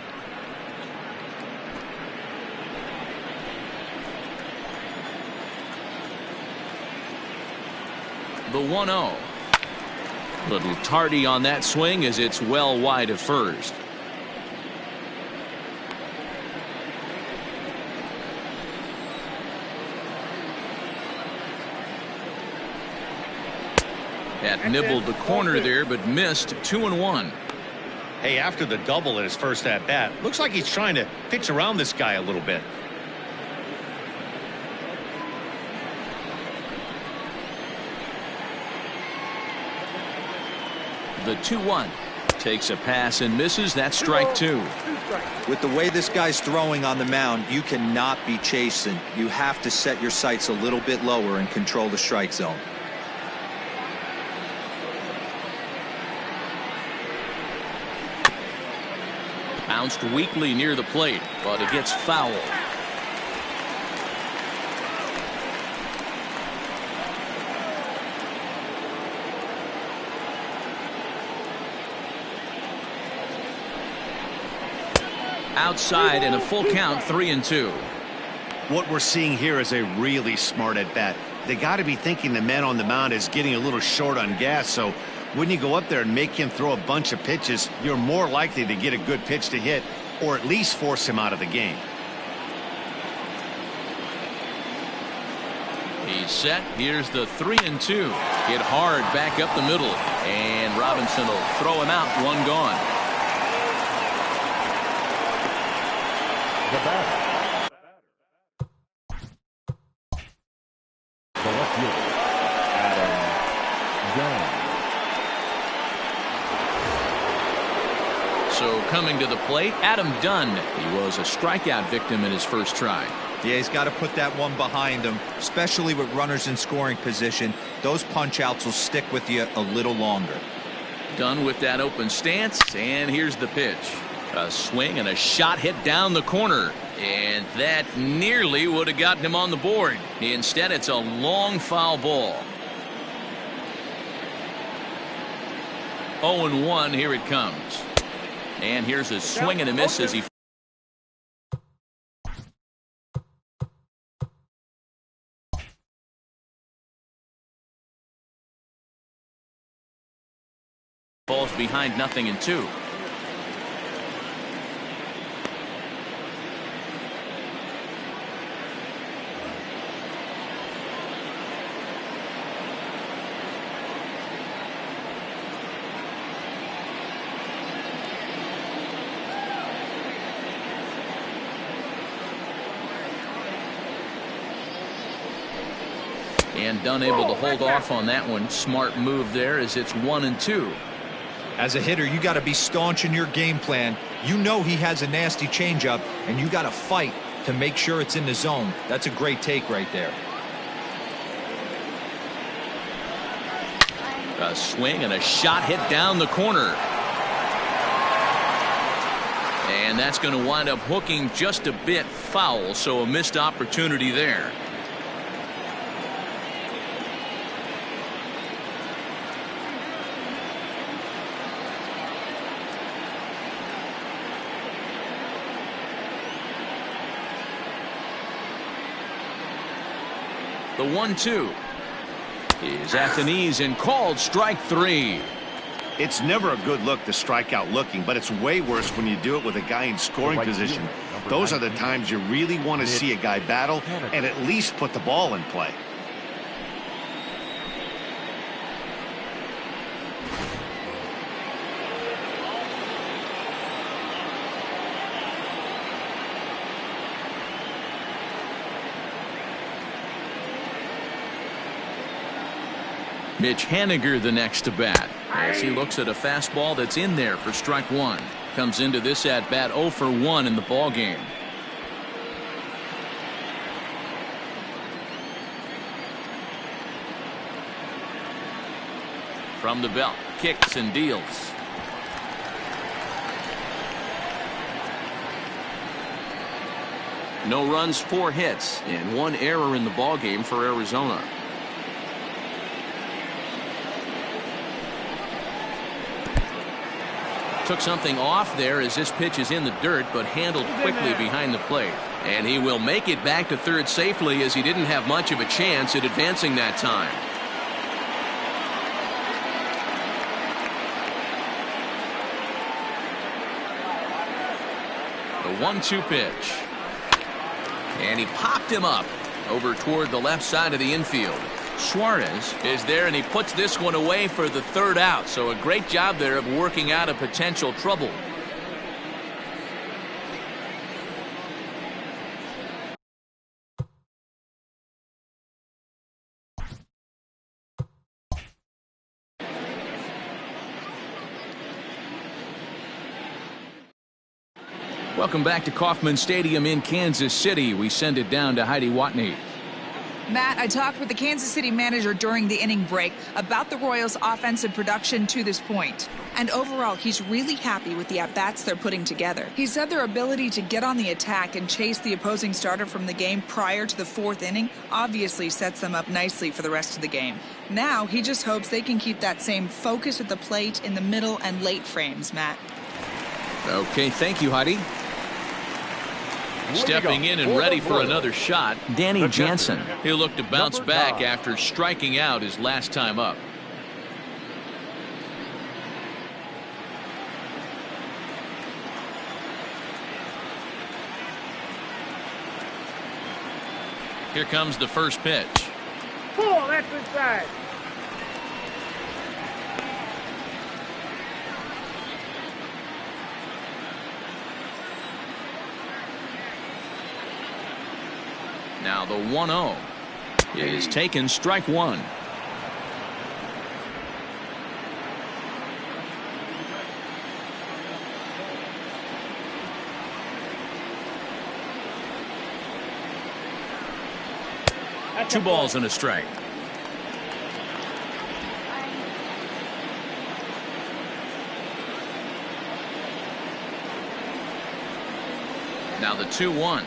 S1: The 1-0. Little tardy on that swing as it's well wide of first. That nibbled the corner there, but missed. 2-1.
S2: Hey, after the double in his first at-bat, looks like he's trying to pitch around this guy a little bit.
S1: The 2-1. Takes a pass and misses. That's strike two.
S4: With the way this guy's throwing on the mound, you cannot be chasing. You have to set your sights a little bit lower and control the strike zone.
S1: Bounced weakly near the plate, but it gets foul. Outside and a full count. 3-2.
S2: What we're seeing here is a really smart at-bat. They got to be thinking the man on the mound is getting a little short on gas, so when you go up there and make him throw a bunch of pitches, you're more likely to get a good pitch to hit or at least force him out of the game.
S1: He's set. Here's the 3-2. Hit hard back up the middle, and Robinson will throw him out. One gone.
S3: The batter. The left fielder, Adam Dunn.
S1: So coming to the plate, Adam Dunn. He was a strikeout victim in his first try.
S4: Yeah, he's got to put that one behind him, especially with runners in scoring position. Those punch-outs will stick with you a little longer.
S1: Dunn with that open stance, and here's the pitch. A swing and a shot hit down the corner, and that nearly would have gotten him on the board. Instead, it's a long foul ball. 0-1. Here it comes, and here's a swing and a miss as he falls behind 0-2. And Dunn able to hold off on that one. Smart move there as it's 1-2.
S4: As a hitter, you got to be staunch in your game plan. You know he has a nasty changeup, and you got to fight to make sure it's in the zone. That's a great take right there.
S1: A swing and a shot hit down the corner. And that's going to wind up hooking just a bit foul, so a missed opportunity there. The 1-2 is at the knees and called strike three.
S2: It's never a good look to strike out looking, but it's way worse when you do it with a guy in scoring position. Those are the times you really want to see a guy battle and at least put the ball in play.
S1: Mitch Haniger the next to bat as he looks at a fastball that's in there for strike one. Comes into this at bat 0 for 1 in the ball game. From the belt, kicks and deals. No runs, 4 hits, and 1 error in the ball game for Arizona. Took something off there as this pitch is in the dirt, but handled quickly behind the plate. And he will make it back to third safely as he didn't have much of a chance at advancing that time. 1-2 pitch. And he popped him up over toward the left side of the infield. Suarez is there, and he puts this one away for the third out. So a great job there of working out a potential trouble. Welcome back to Kauffman Stadium in Kansas City. We send it down to Heidi Watney.
S7: Matt, I talked with the Kansas City manager during the inning break about the Royals' offensive production to this point. And overall, he's really happy with the at-bats they're putting together. He said their ability to get on the attack and chase the opposing starter from the game prior to the fourth inning obviously sets them up nicely for the rest of the game. Now, he just hopes they can keep that same focus at the plate in the middle and late frames, Matt.
S1: Okay, thank you, Heidi. Stepping in and ready for another shot, Danny Jansen. He'll look to bounce back after striking out his last time up. Here comes the first pitch.
S5: Pull, that's inside.
S1: Now the 1-0 is taken, strike one. Two balls and a strike. Now the 2-1.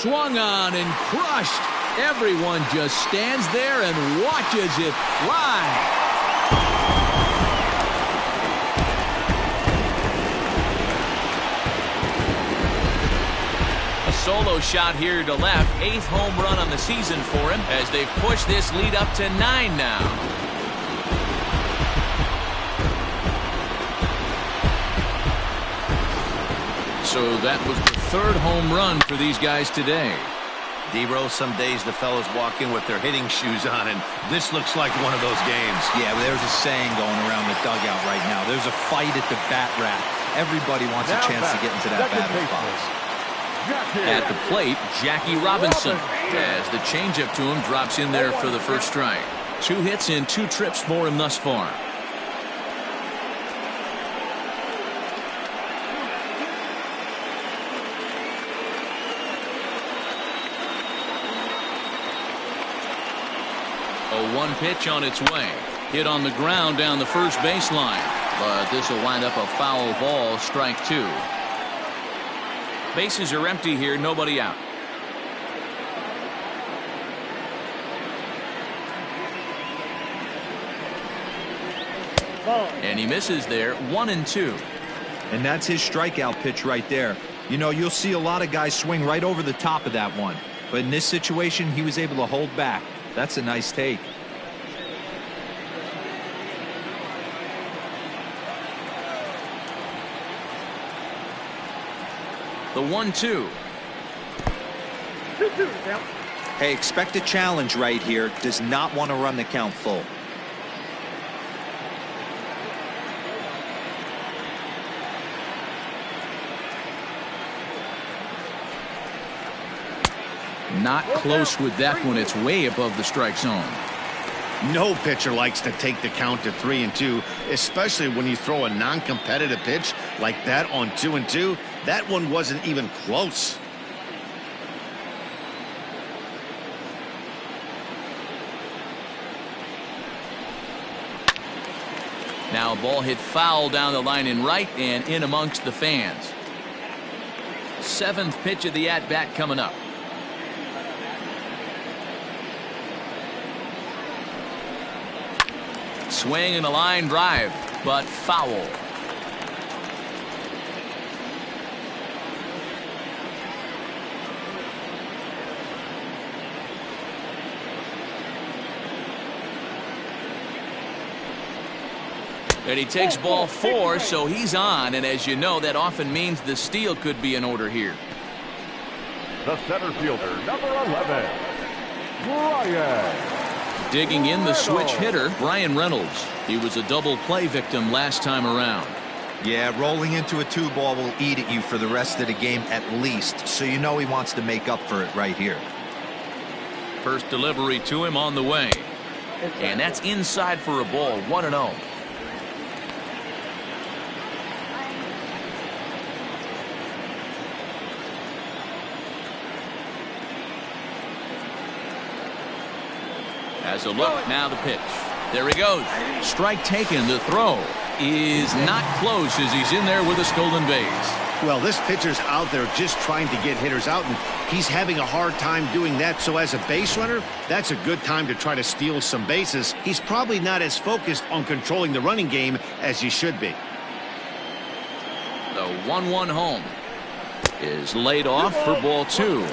S1: Swung on and crushed. Everyone just stands there and watches it fly. A solo shot here to left. 8th home run on the season for him as they've pushed this lead up to 9 now. So that was the 3rd home run for these guys today.
S2: D-Row, some days the fellas walk in with their hitting shoes on, and this looks like one of those games.
S4: Yeah, well, there's a saying going around the dugout right now. There's a fight at the bat rack. Everybody wants a chance to get into that batter's box.
S1: At the plate, Jackie Robinson, as the changeup to him drops in there for the first strike. 2 hits and 2 trips for him thus far. A 1 pitch on its way. Hit on the ground down the first baseline. But this will wind up a foul ball, strike 2. Bases are empty here, nobody out. And he misses there, 1-2.
S4: And that's his strikeout pitch right there. You know, you'll see a lot of guys swing right over the top of that one. But in this situation, he was able to hold back. That's a nice take.
S1: The 1-2.
S5: 2-2 now.
S4: Hey, expect a challenge right here. Does not want to run the count full.
S1: Not close with that one. It's way above the strike zone.
S2: No pitcher likes to take the count to 3-2, especially when you throw a non-competitive pitch like that on 2-2. That one wasn't even close.
S1: Now Now ball hit foul down the line in right and in amongst the fans. 7th pitch of the at-bat coming up. Swing and a line drive, but foul. And he takes ball 4, so he's on, and as you know, that often means the steal could be in order here.
S3: The center fielder, number 11, Brian.
S1: Digging in the switch hitter, Brian Reynolds. He was a double play victim last time around.
S4: Yeah, rolling into a 2-ball will eat at you for the rest of the game at least, so you know he wants to make up for it right here.
S1: First delivery to him on the way. And that's inside for a ball, 1-0. Has a look, now the pitch. There he goes. Strike taken. The throw is not close as he's in there with a stolen base.
S2: Well, this pitcher's out there just trying to get hitters out, and he's having a hard time doing that. So as a base runner, that's a good time to try to steal some bases. He's probably not as focused on controlling the running game as he should be.
S1: The 1-1 home is laid off for ball 2.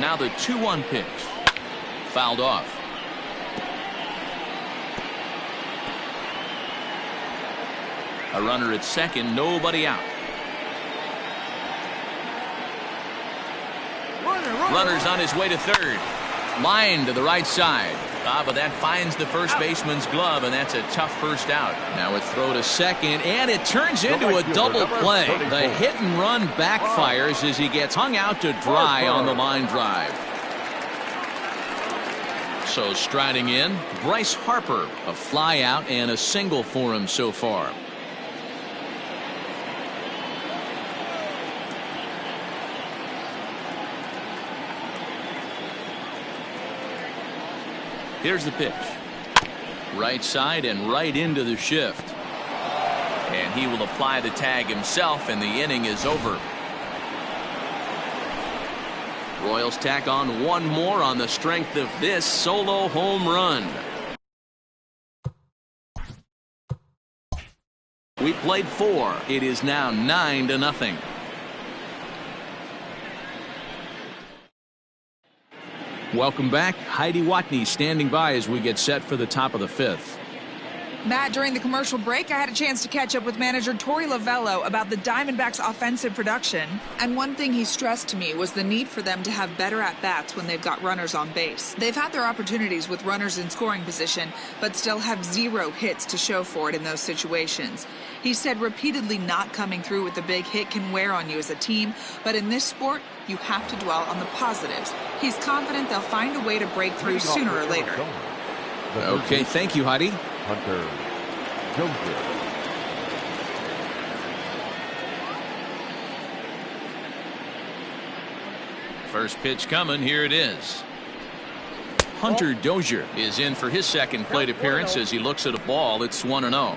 S1: Now the 2-1 pitch. Fouled off. A runner at second, nobody out. Runner's on his way to third. Line to the right side. But that finds the first baseman's glove, and that's a tough first out. Now a throw to second, and it turns into a double play. The hit and run backfires as he gets hung out to dry on the line drive. So striding in, Bryce Harper, a fly out and a single for him so far. Here's the pitch. Right side and right into the shift. And he will apply the tag himself, and the inning is over. Royals tack on one more on the strength of this solo home run. We played 4. It is now 9-0. Welcome back. Heidi Watney standing by as we get set for the top of the 5th.
S7: Matt, during the commercial break, I had a chance to catch up with manager Torey Lovello about the Diamondbacks' offensive production. And one thing he stressed to me was the need for them to have better at-bats when they've got runners on base. They've had their opportunities with runners in scoring position, but still have 0 hits to show for it in those situations. He said repeatedly not coming through with the big hit can wear on you as a team, but in this sport, you have to dwell on the positives. He's confident they'll find a way to break through sooner or later.
S1: Okay, thank you, Heidi.
S3: Hunter Joseph.
S1: First pitch coming. Here it is. Hunter Dozier is in for his second plate appearance as he looks at a ball. It's 1-0.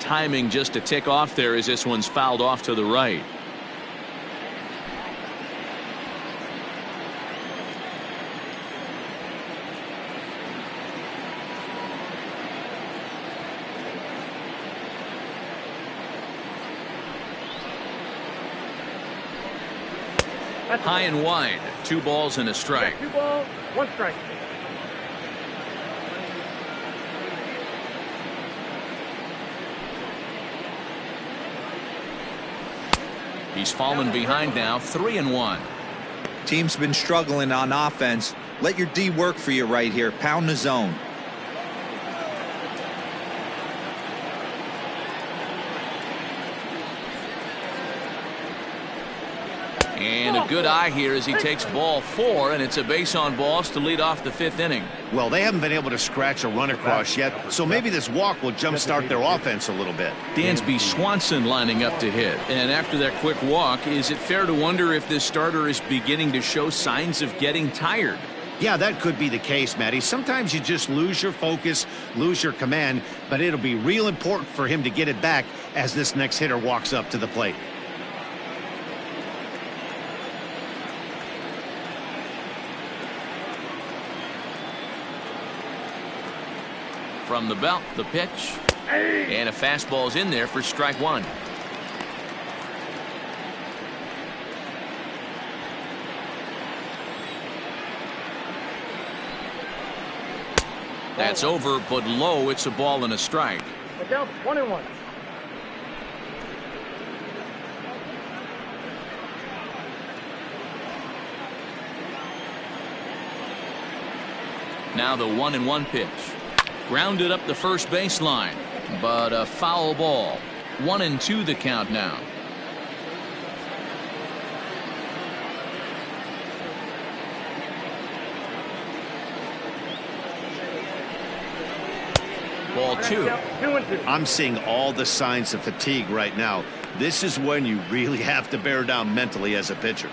S1: Timing just to tick off there as this one's fouled off to the right. High and wide. 2 balls and a strike.
S5: 2 balls, 1 strike.
S1: He's fallen behind now, 3-1.
S4: Team's been struggling on offense. Let your D work for you right here. Pound the zone.
S1: And a good eye here as he takes ball 4, and it's a base on balls to lead off the 5th inning.
S2: Well, they haven't been able to scratch a run across yet, so maybe this walk will jumpstart their offense a little bit.
S1: Dansby Swanson lining up to hit. And after that quick walk, is it fair to wonder if this starter is beginning to show signs of getting tired?
S2: Yeah, that could be the case, Matty. Sometimes you just lose your focus, lose your command, but it'll be real important for him to get it back as this next hitter walks up to the plate.
S1: From the belt, the pitch. And a fastball's in there for strike 1. That's over, but low. It's a ball and a strike.
S5: Look out, 1-1.
S1: Now the 1-1 pitch. Grounded up the first baseline, but a foul ball. 1-2 the count now. Ball 2.
S2: I'm seeing all the signs of fatigue right now. This is when you really have to bear down mentally as a pitcher.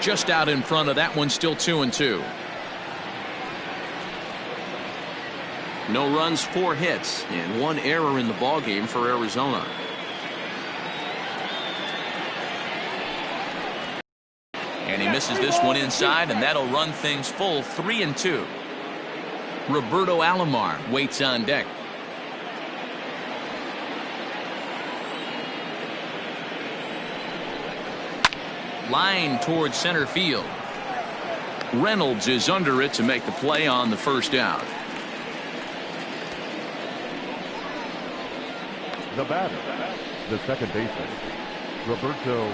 S1: Just out in front of that one, still 2-2. No runs, 4 hits, and 1 error in the ballgame for Arizona. And he misses this one inside, and that'll run things full 3-2. Roberto Alomar waits on deck. Line towards center field. Reynolds is under it to make the play on the first out.
S3: The batter, the second baseman, Roberto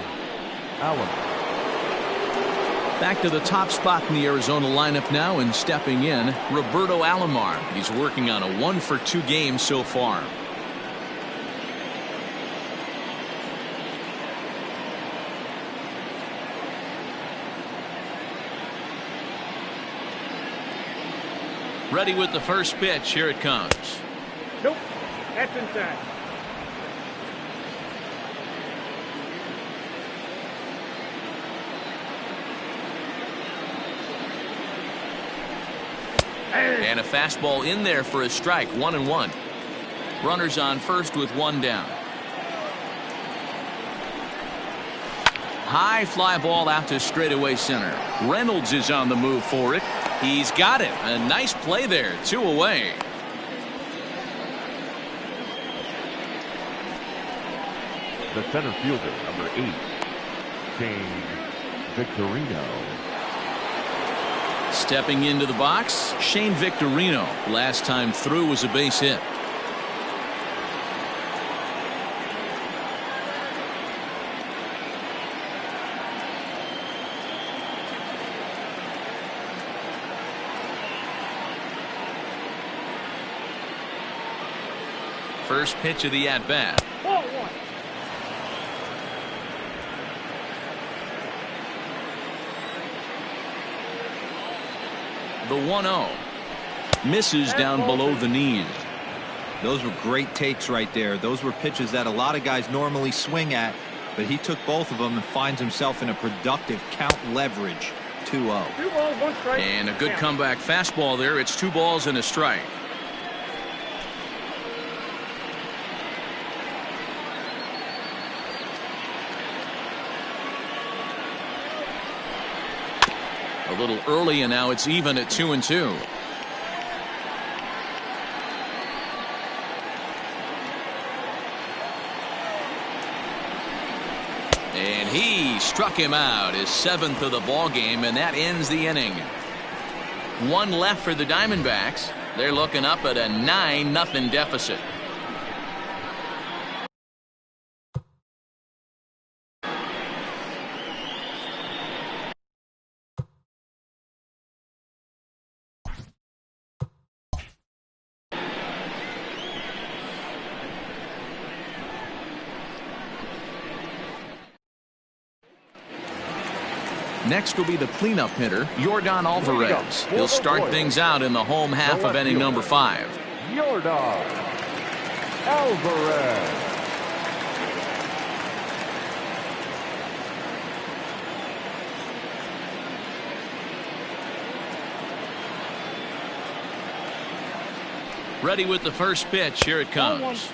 S3: Alomar.
S1: Back to the top spot in the Arizona lineup now, and stepping in, Roberto Alomar. He's working on a 1-for-2 game so far. Ready with the first pitch. Here it comes.
S5: Nope, that's inside.
S1: And a fastball in there for a strike. 1-1. Runners on first with 1 down. High fly ball out to straightaway center. Reynolds is on the move for it. He's got it. A nice play there. 2 away.
S3: The center fielder, number 8, Shane Victorino.
S1: Stepping into the box, Shane Victorino. Last time through was a base hit. First pitch of the at-bat.
S5: Ball 1.
S1: The 1-0. Misses down below the knees.
S4: Those were great takes right there. Those were pitches that a lot of guys normally swing at, but he took both of them and finds himself in a productive count leverage. 2-0.
S5: 2 balls, 1 strike.
S1: And a good comeback fastball there. It's 2 balls and a strike. A little early, and now it's even at 2-2. And he struck him out, his 7th of the ball game, and that ends the inning. 1 left for the Diamondbacks. They're looking up at a 9-0 deficit. Next will be the cleanup hitter, Yordan Alvarez. He'll start things out in the home half of inning number 5.
S3: Yordan Alvarez.
S1: Ready with the first pitch. Here it comes.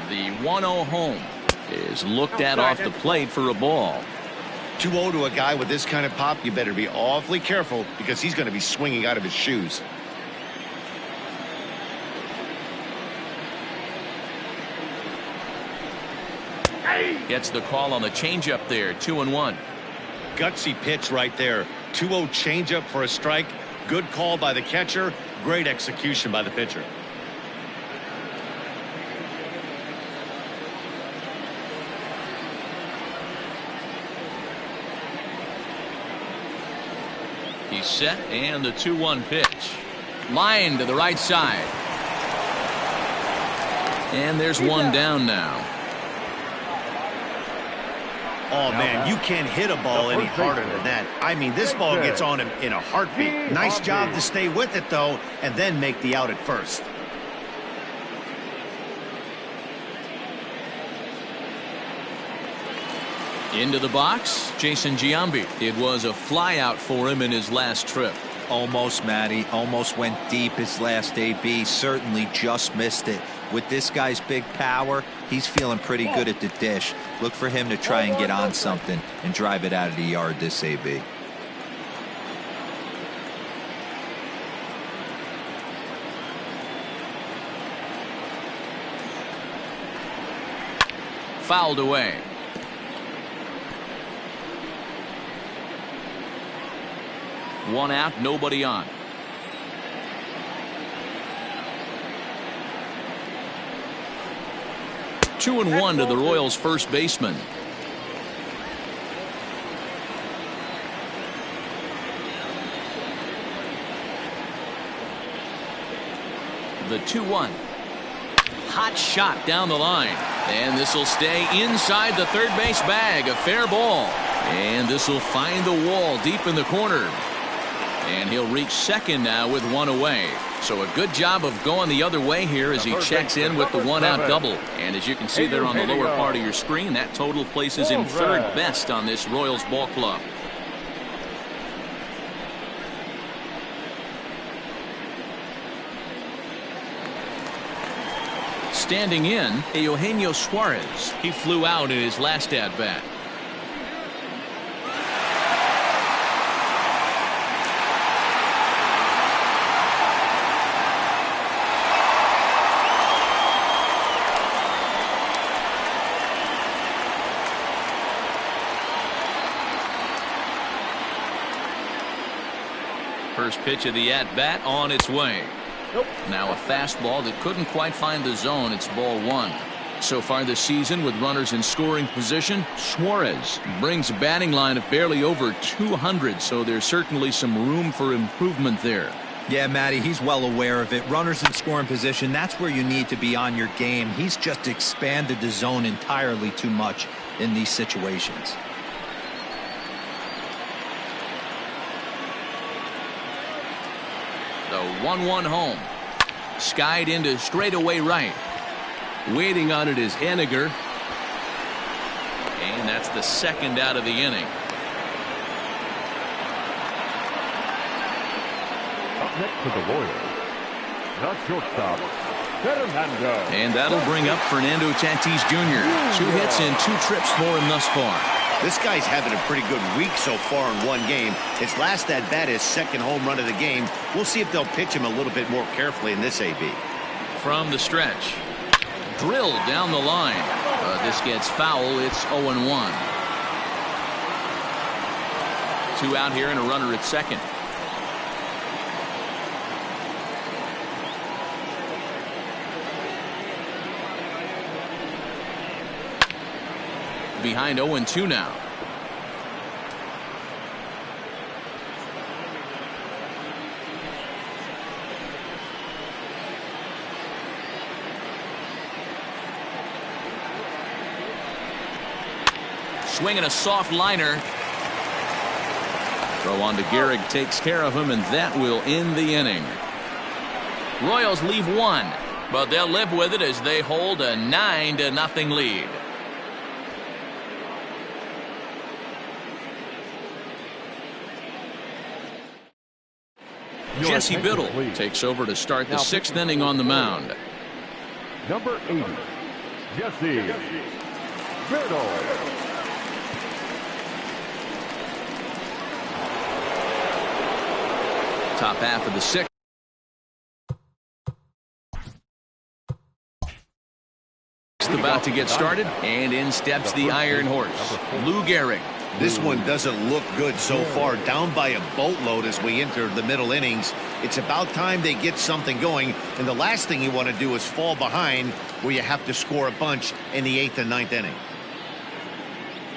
S1: The 1-0 home is looked at off the plate for a ball.
S2: 2-0 to a guy with this kind of pop, you better be awfully careful because he's going to be swinging out of his shoes.
S1: Gets the call on the changeup there. 2-1.
S2: Gutsy pitch right there. 2-0 changeup for a strike. Good call by the catcher. Great execution by the pitcher.
S1: He's set, and the 2-1 pitch. Line to the right side. And there's one down now.
S2: Oh, man, you can't hit a ball any harder than that. I mean, this ball gets on him in a heartbeat. Nice job to stay with it, though, and then make the out at first.
S1: Into the box, Jason Giambi. It was a flyout for him in his last trip.
S4: Almost, Matty. Almost went deep his last AB. Certainly just missed it. With this guy's big power, he's feeling pretty good at the dish. Look for him to try and get on something and drive it out of the yard this AB.
S1: Fouled away. One out, nobody on. Two and one to the Royals' first baseman. The 2-1. Hot shot down the line. And this will stay inside the third base bag. A fair ball. And this will find the wall deep in the corner. And he'll reach second now with one away. So a good job of going the other way here as he checks in with the one-out double. And as you can see there on the lower part of your screen, that total places him third best on this Royals ball club. Standing in, Eugenio Suarez. He flew out in his last at-bat. First pitch of the at-bat on its way. Now a fastball that couldn't quite find the zone. It's ball one. So far this season with runners in scoring position, Suarez brings a batting line of barely over 200, so there's certainly some room for improvement there.
S4: Yeah, Matty, he's well aware of it. Runners in scoring position, that's where you need to be on your game. He's just expanded the zone entirely too much in these situations.
S1: The 1-1 home. Skied into straightaway right. Waiting on it is Henniger. And that's the second out of the inning.
S3: Up next to the Royals, the shortstop, Fernando.
S1: And that'll bring up Fernando Tatis Jr. 2 hits and 2 trips for him thus far.
S2: This guy's having a pretty good week so far in one game. His last at-bat is second home run of the game. We'll see if they'll pitch him a little bit more carefully in this AB.
S1: From the stretch. Drilled down the line. This gets foul. It's 0-1. 2 out here and a runner at second. Behind 0-2 now. Swinging a soft liner. Throw on to Gehrig takes care of him, and that will end the inning. Royals leave one, but they'll live with it as they hold a 9-0 lead. Jesse Biddle takes over to start the 6th inning on the mound.
S3: Number 80, Jesse Biddle.
S1: Top half of the 6th. About to get started, and in steps the Iron Horse, Lou Gehrig.
S2: This one doesn't look good so far. Down by a boatload as we enter the middle innings. It's about time they get something going, and the last thing you want to do is fall behind where you have to score a bunch in the 8th and 9th inning.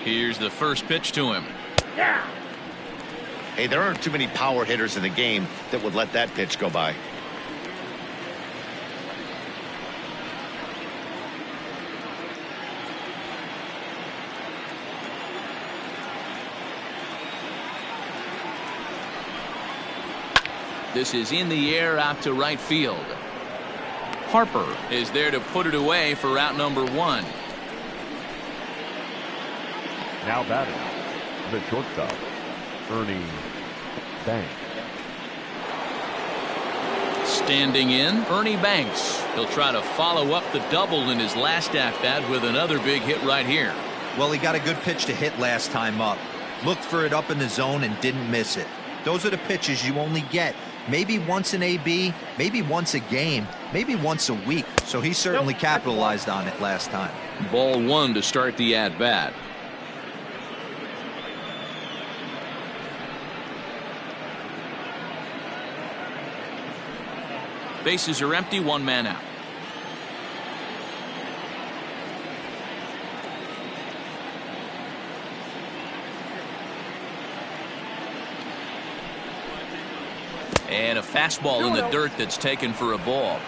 S1: Here's the first pitch to him.
S5: Yeah.
S2: Hey, there aren't too many power hitters in the game that would let that pitch go by.
S1: This is in the air out to right field. Harper is there to put it away for out number 1.
S3: Now batting, the shortstop, Ernie Banks.
S1: Standing in, Ernie Banks. He'll try to follow up the double in his last at-bat with another big hit right here.
S4: Well, he got a good pitch to hit last time up. Looked for it up in the zone and didn't miss it. Those are the pitches you only get maybe once in AB, maybe once a game, maybe once a week. So he certainly capitalized on it last time.
S1: Ball 1 to start the at-bat. Bases are empty, 1 man out. And a fastball in the dirt that's taken for a ball.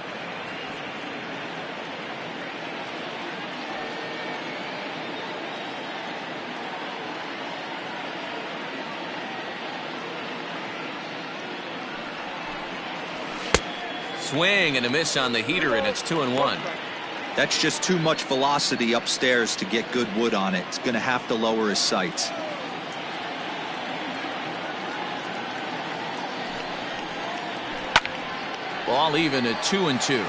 S1: Swing and a miss on the heater, and it's 2-1.
S4: That's just too much velocity upstairs to get good wood on it. It's going to have to lower his sights.
S1: Ball even at 2-2.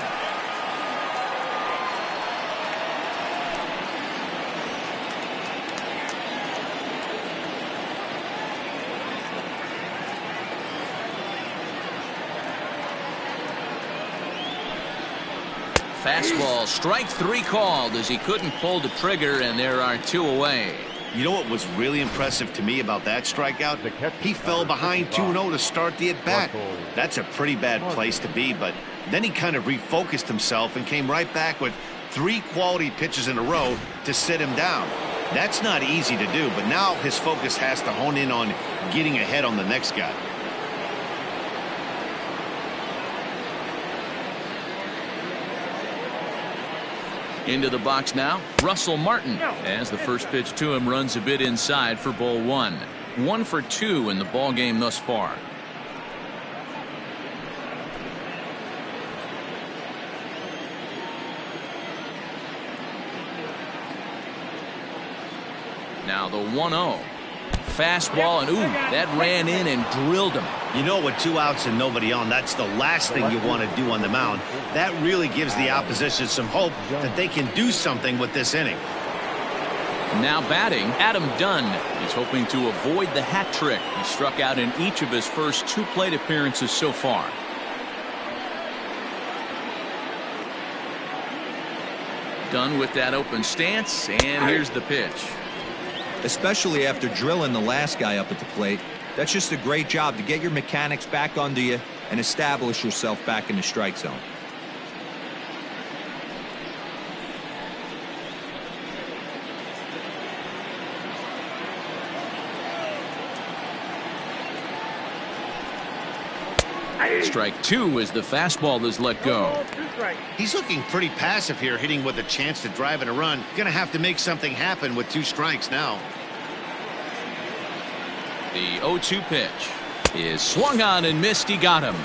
S1: Fastball, strike 3 called as he couldn't pull the trigger, and there are 2 away.
S2: You know what was really impressive to me about that strikeout? He fell behind 2-0 to start the at-bat. That's a pretty bad place to be, but then he kind of refocused himself and came right back with 3 quality pitches in a row to sit him down. That's not easy to do, but now his focus has to hone in on getting ahead on the next guy.
S1: Into the box now, Russell Martin, as the first pitch to him runs a bit inside for ball 1. 1 for 2 in the ball game thus far. Now the 1-0. Fastball, and ooh, that ran in and drilled him.
S2: You know, with 2 outs and nobody on, that's the last thing you want to do on the mound. That really gives the opposition some hope that they can do something with this inning.
S1: Now batting, Adam Dunn. He's hoping to avoid the hat trick. He struck out in each of his first 2 plate appearances so far. Dunn with that open stance, and here's the pitch.
S4: Especially after drilling the last guy up at the plate. That's just a great job to get your mechanics back under you and establish yourself back in the strike zone.
S1: Strike 2 as the fastball is let go.
S2: He's looking pretty passive here, hitting with a chance to drive in a run. Gonna have to make something happen with 2 strikes now.
S1: The 0-2 pitch is swung on and missed. He got him.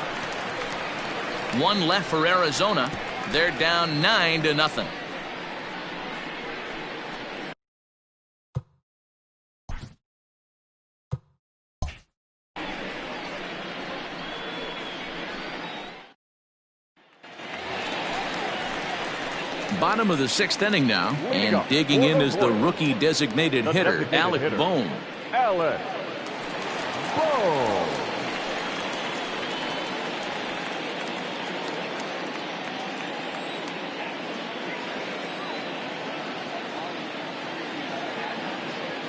S1: One left for Arizona. They're down 9-0. Bottom of the 6th inning now, and digging in is the rookie designated hitter, Alec Bohm.
S3: Alec Bohm.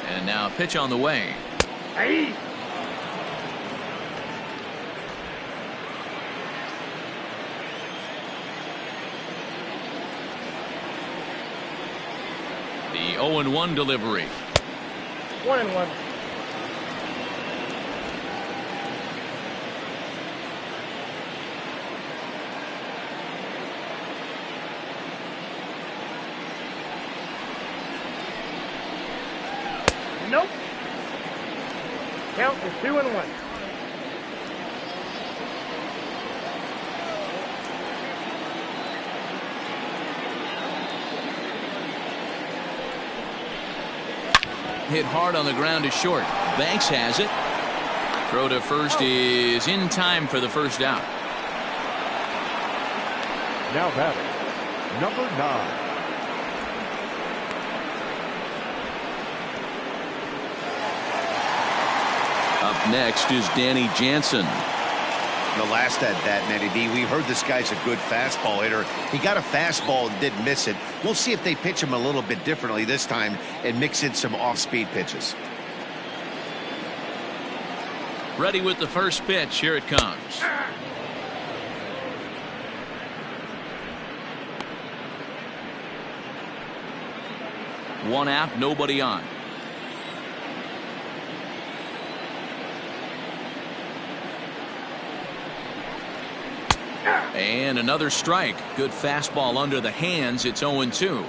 S1: And now a pitch on the way.
S5: Hey.
S1: The 0-1 delivery.
S5: 1-1. Nope. Count is 2-1.
S1: Hit hard on the ground to short. Banks has it. Throw to first is in time for the first out.
S3: Now batting, number 9.
S1: Up next is Danny Jansen.
S2: The last at bat, Matty B, we heard this guy's a good fastball hitter. He got a fastball and didn't miss it. We'll see if they pitch him a little bit differently this time and mix in some off-speed pitches.
S1: Ready with the first pitch. Here it comes. One out, nobody on. And another strike. Good fastball under the hands. It's 0-2.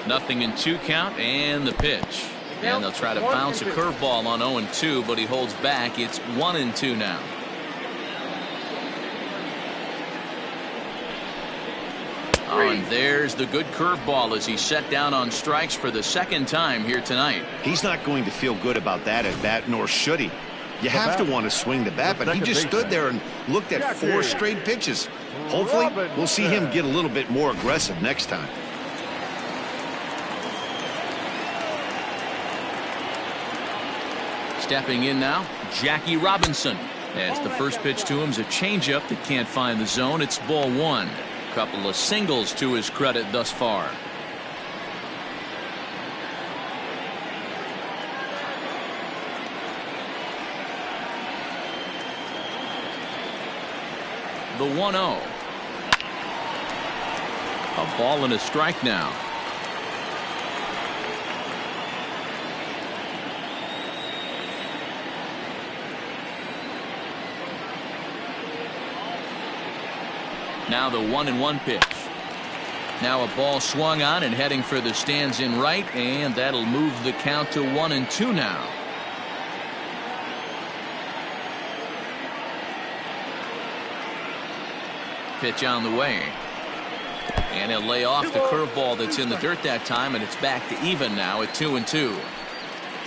S1: Nothing in 2 count, and the pitch. And they'll try to bounce a curveball on 0-2, but he holds back. It's 1-2 now. Oh, and there's the good curveball as he's set down on strikes for the 2nd time here tonight.
S2: He's not going to feel good about that at bat, nor should he. You have to want to swing the bat, but he just stood there and looked at 4 straight pitches. Hopefully, we'll see him get a little bit more aggressive next time.
S1: Stepping in now, Jackie Robinson. As the first pitch to him is a changeup that can't find the zone. It's ball 1. Couple of singles to his credit thus far. The 1-0. A ball and a strike now. Now the 1-1 pitch. Now a ball swung on and heading for the stands in right, and that'll move the count to 1-2 now. Pitch on the way. And he'll lay off the curveball that's in the dirt that time, and it's back to even now at 2-2.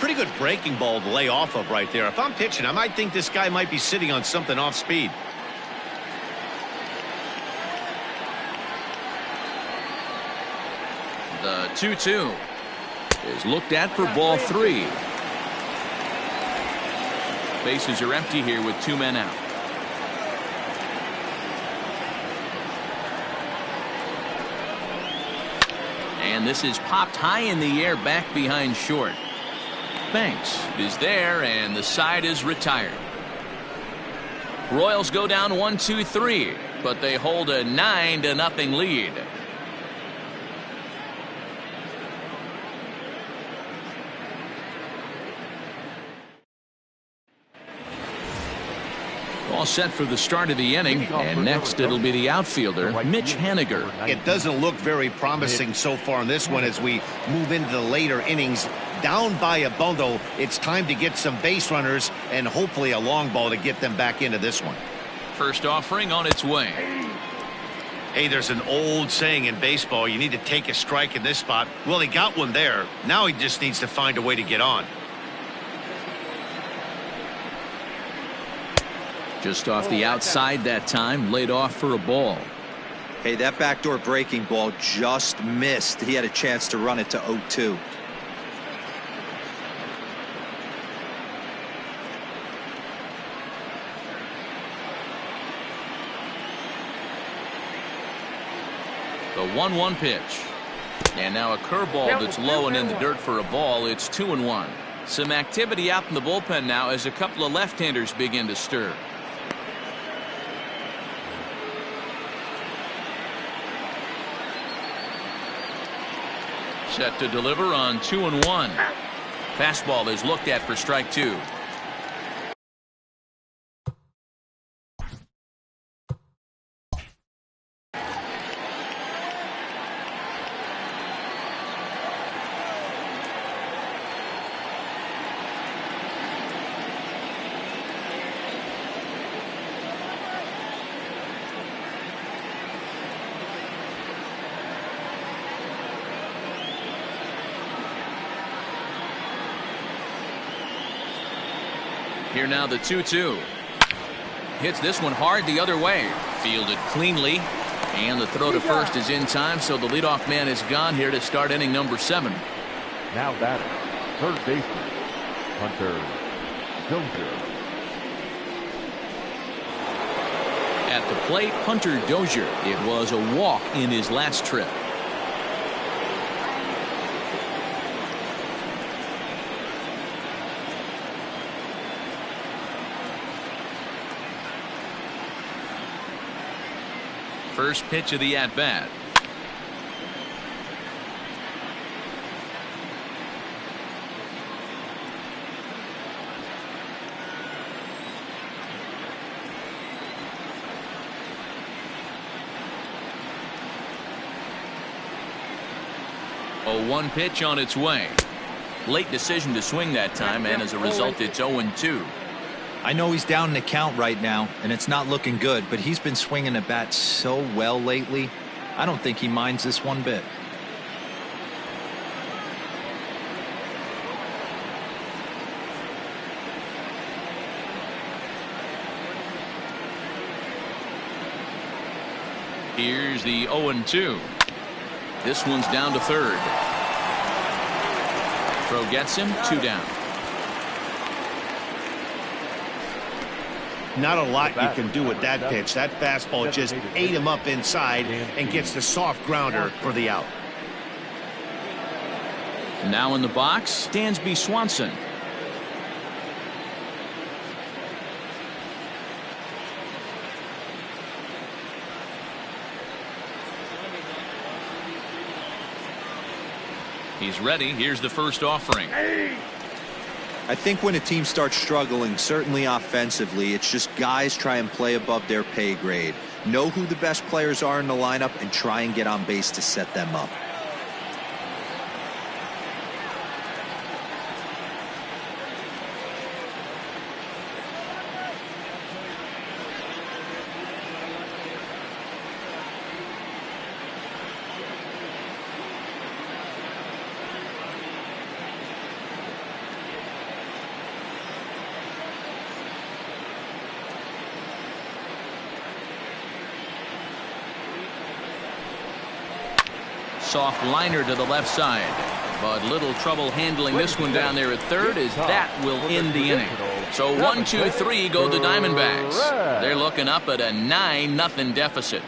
S2: Pretty good breaking ball to lay off of right there. If I'm pitching, I might think this guy might be sitting on something off speed.
S1: The 2-2 is looked at for ball 3. Bases are empty here with 2 men out. And this is popped high in the air back behind short. Banks is there, and the side is retired. Royals go down 1-2-3, but they hold a 9-0 lead. all set for the start of the inning, and next it'll be the outfielder, Mitch Haniger.
S2: It doesn't look very promising so far in this one as we move into the later innings. Down by a bundle, it's time to get some base runners and hopefully a long ball to get them back into this one.
S1: First offering on its way.
S2: Hey, there's an old saying in baseball, you need to take a strike in this spot. Well, he got one there. Now he just needs to find a way to get on.
S1: Just off the outside that time, laid off for a ball.
S4: Hey, that backdoor breaking ball just missed. He had a chance to run it to 0-2.
S1: The 1-1 pitch. And now a curveball that's low and in the dirt for a ball. It's 2-1. Some activity out in the bullpen now as a couple of left-handers begin to stir. Set to deliver on 2-1. Fastball is looked at for strike 2. Here now the 2-2. Hits this one hard the other way. Fielded cleanly. And the throw to first is in time, so the leadoff man is gone here to start inning number 7.
S3: Now batting, third baseman, Hunter Dozier.
S1: At the plate, Hunter Dozier. It was a walk in his last trip. First pitch of the at-bat. A 1 pitch on its way. Late decision to swing that time, and as a result, it's 0-2.
S4: I know he's down in the count right now, and it's not looking good, but he's been swinging the bat so well lately. I don't think he minds this one bit.
S1: Here's the 0-2. This one's down to third. Throw gets him, 2 down.
S2: Not a lot you can do with that pitch. That fastball just ate him up inside and gets the soft grounder for the out.
S1: Now in the box, Dansby Swanson. He's ready. Here's the first offering.
S4: I think when a team starts struggling, certainly offensively, it's just guys try and play above their pay grade. Know who the best players are in the lineup and try and get on base to set them up.
S1: Soft liner to the left side, but little trouble handling this one down there at third, as that will end the inning. So 1, 2, 3 go the Diamondbacks. They're looking up at a 9-0 deficit.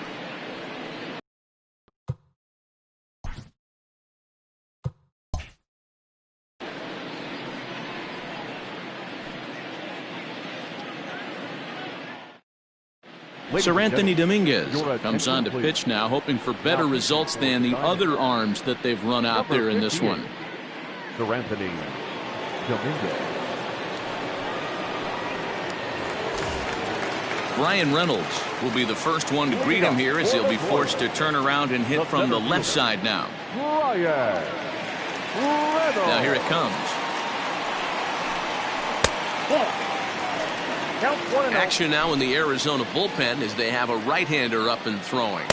S1: Sir Anthony Dominguez comes on to pitch now, hoping for better results than the other arms that they've run out there in this one.
S3: Sir Anthony Dominguez.
S1: Brian Reynolds will be the first one to greet him here as he'll be forced to turn around and hit from the left side now. Now here it comes. Action now in the Arizona bullpen as they have a right-hander up and throwing.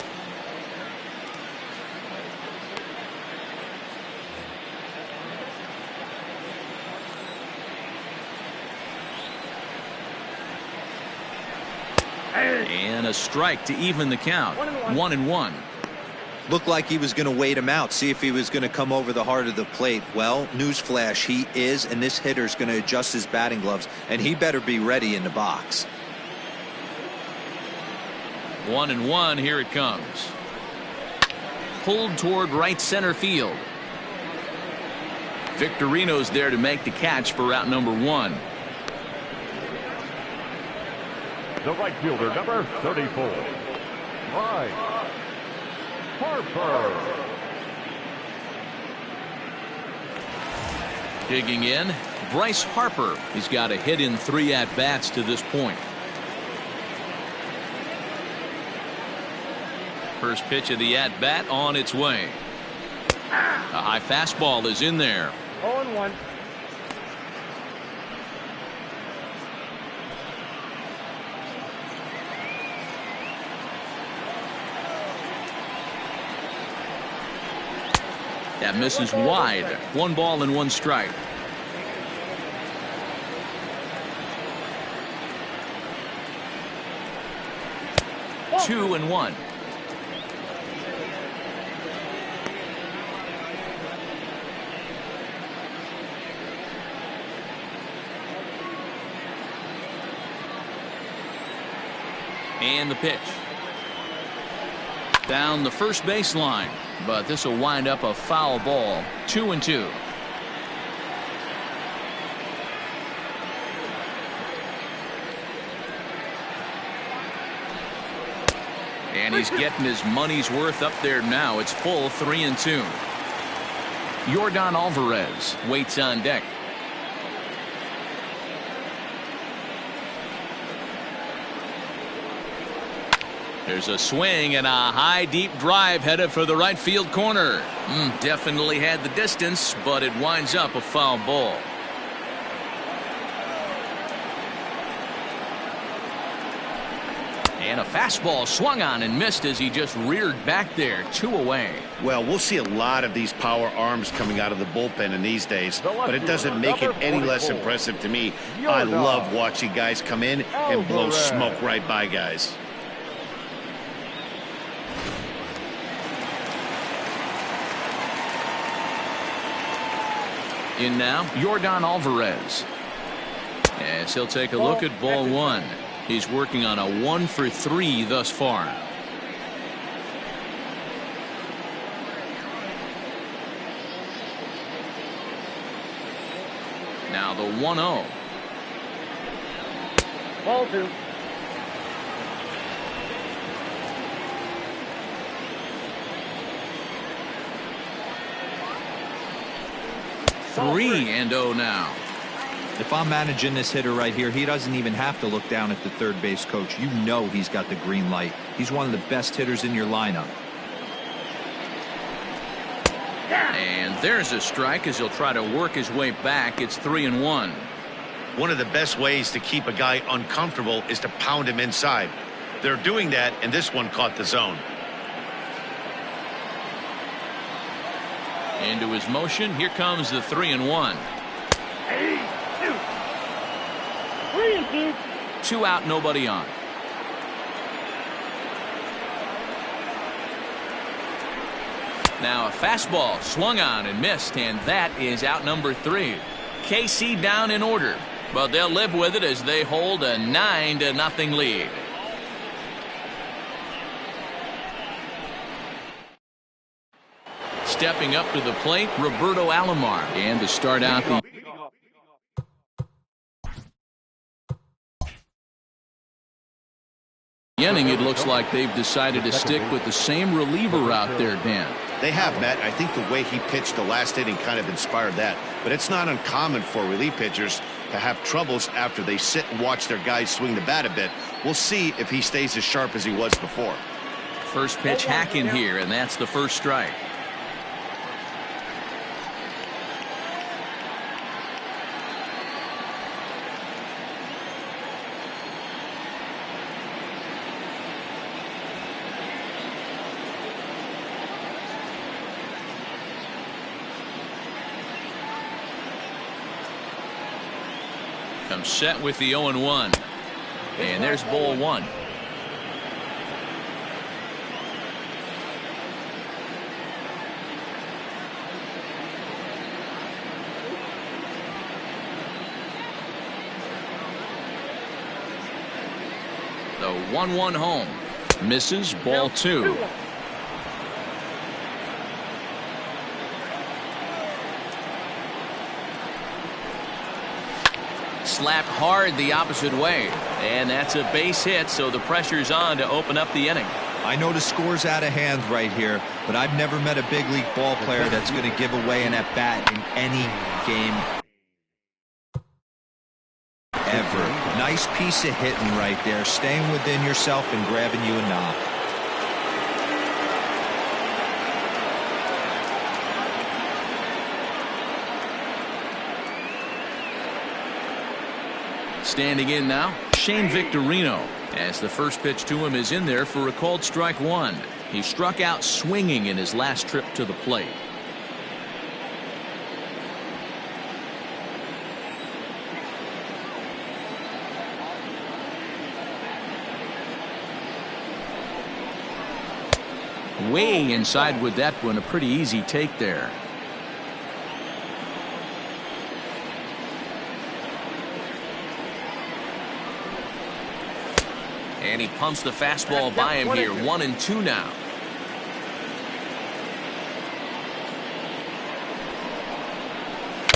S1: And a strike to even the count. 1-1.
S4: Looked like he was going to wait him out, see if he was going to come over the heart of the plate. Well, newsflash, he is, and this hitter's going to adjust his batting gloves, and he better be ready in the box.
S1: 1-1. Here it comes. Pulled toward right center field. Victorino's there to make the catch for out number 1.
S3: The right fielder, number 34. Bryce Harper.
S1: Digging in, Bryce Harper. He's got a hit in 3 at-bats to this point. First pitch of the at-bat on its way. A high fastball is in there.
S5: 0-1.
S1: That misses wide. 1 ball and 1 strike.
S5: Oh.
S1: 2-1. And the pitch. Down the first baseline. But this will wind up a foul ball. 2-2. And he's getting his money's worth up there now. It's full 3-2. Yordan Alvarez waits on deck. There's a swing and a high deep drive headed for the right field corner. Definitely had the distance, but it winds up a foul ball. And a fastball swung on and missed as he just reared back there. 2 away.
S2: Well, we'll see a lot of these power arms coming out of the bullpen in these days, but it doesn't make it any less impressive to me. I love watching guys come in and blow smoke right by guys.
S1: In now, Yordan Alvarez. As he'll take a look at ball 1. He's working on a 1 for 3 thus far. Now the 1-0.
S5: Ball 2.
S1: Three and 0 now.
S4: If I'm managing this hitter right here, he doesn't even have to look down at the third base coach. You know he's got the green light. He's one of the best hitters in your lineup.
S1: And there's a strike as he'll try to work his way back. It's 3-1.
S2: One of the best ways to keep a guy uncomfortable is to pound him inside. They're doing that, and this one caught the zone.
S1: Into his motion. Here comes the 3-1.
S5: 3-2.
S1: 2 out, nobody on. Now a fastball swung on and missed, and that is out number 3. KC down in order, but they'll live with it as they hold a 9-0 lead. Stepping up to the plate, Roberto Alomar. And to start out the inning, it looks like they've decided to stick with the same reliever out there, Dan.
S2: They have, Matt. I think the way he pitched the last inning kind of inspired that. But it's not uncommon for relief pitchers to have troubles after they sit and watch their guys swing the bat a bit. We'll see if he stays as sharp as he was before.
S1: First pitch hacking here, and that's the first strike. Comes set with the 0-1. And there's ball one. The 1-1 home. Misses, ball two. Slapped hard the opposite way. And that's a base hit, so the pressure's on to open up the inning.
S4: I know the score's out of hand right here, but I've never met a big league ball player that's going to give away an at-bat in any game ever. Nice piece of hitting right there, staying within yourself and grabbing you a knock.
S1: Standing in now, Shane Victorino, as the first pitch to him is in there for a called strike one. He struck out swinging in his last trip to the plate. Way inside with that one, a pretty easy take there. And he pumps the fastball by him here. 1-2 now.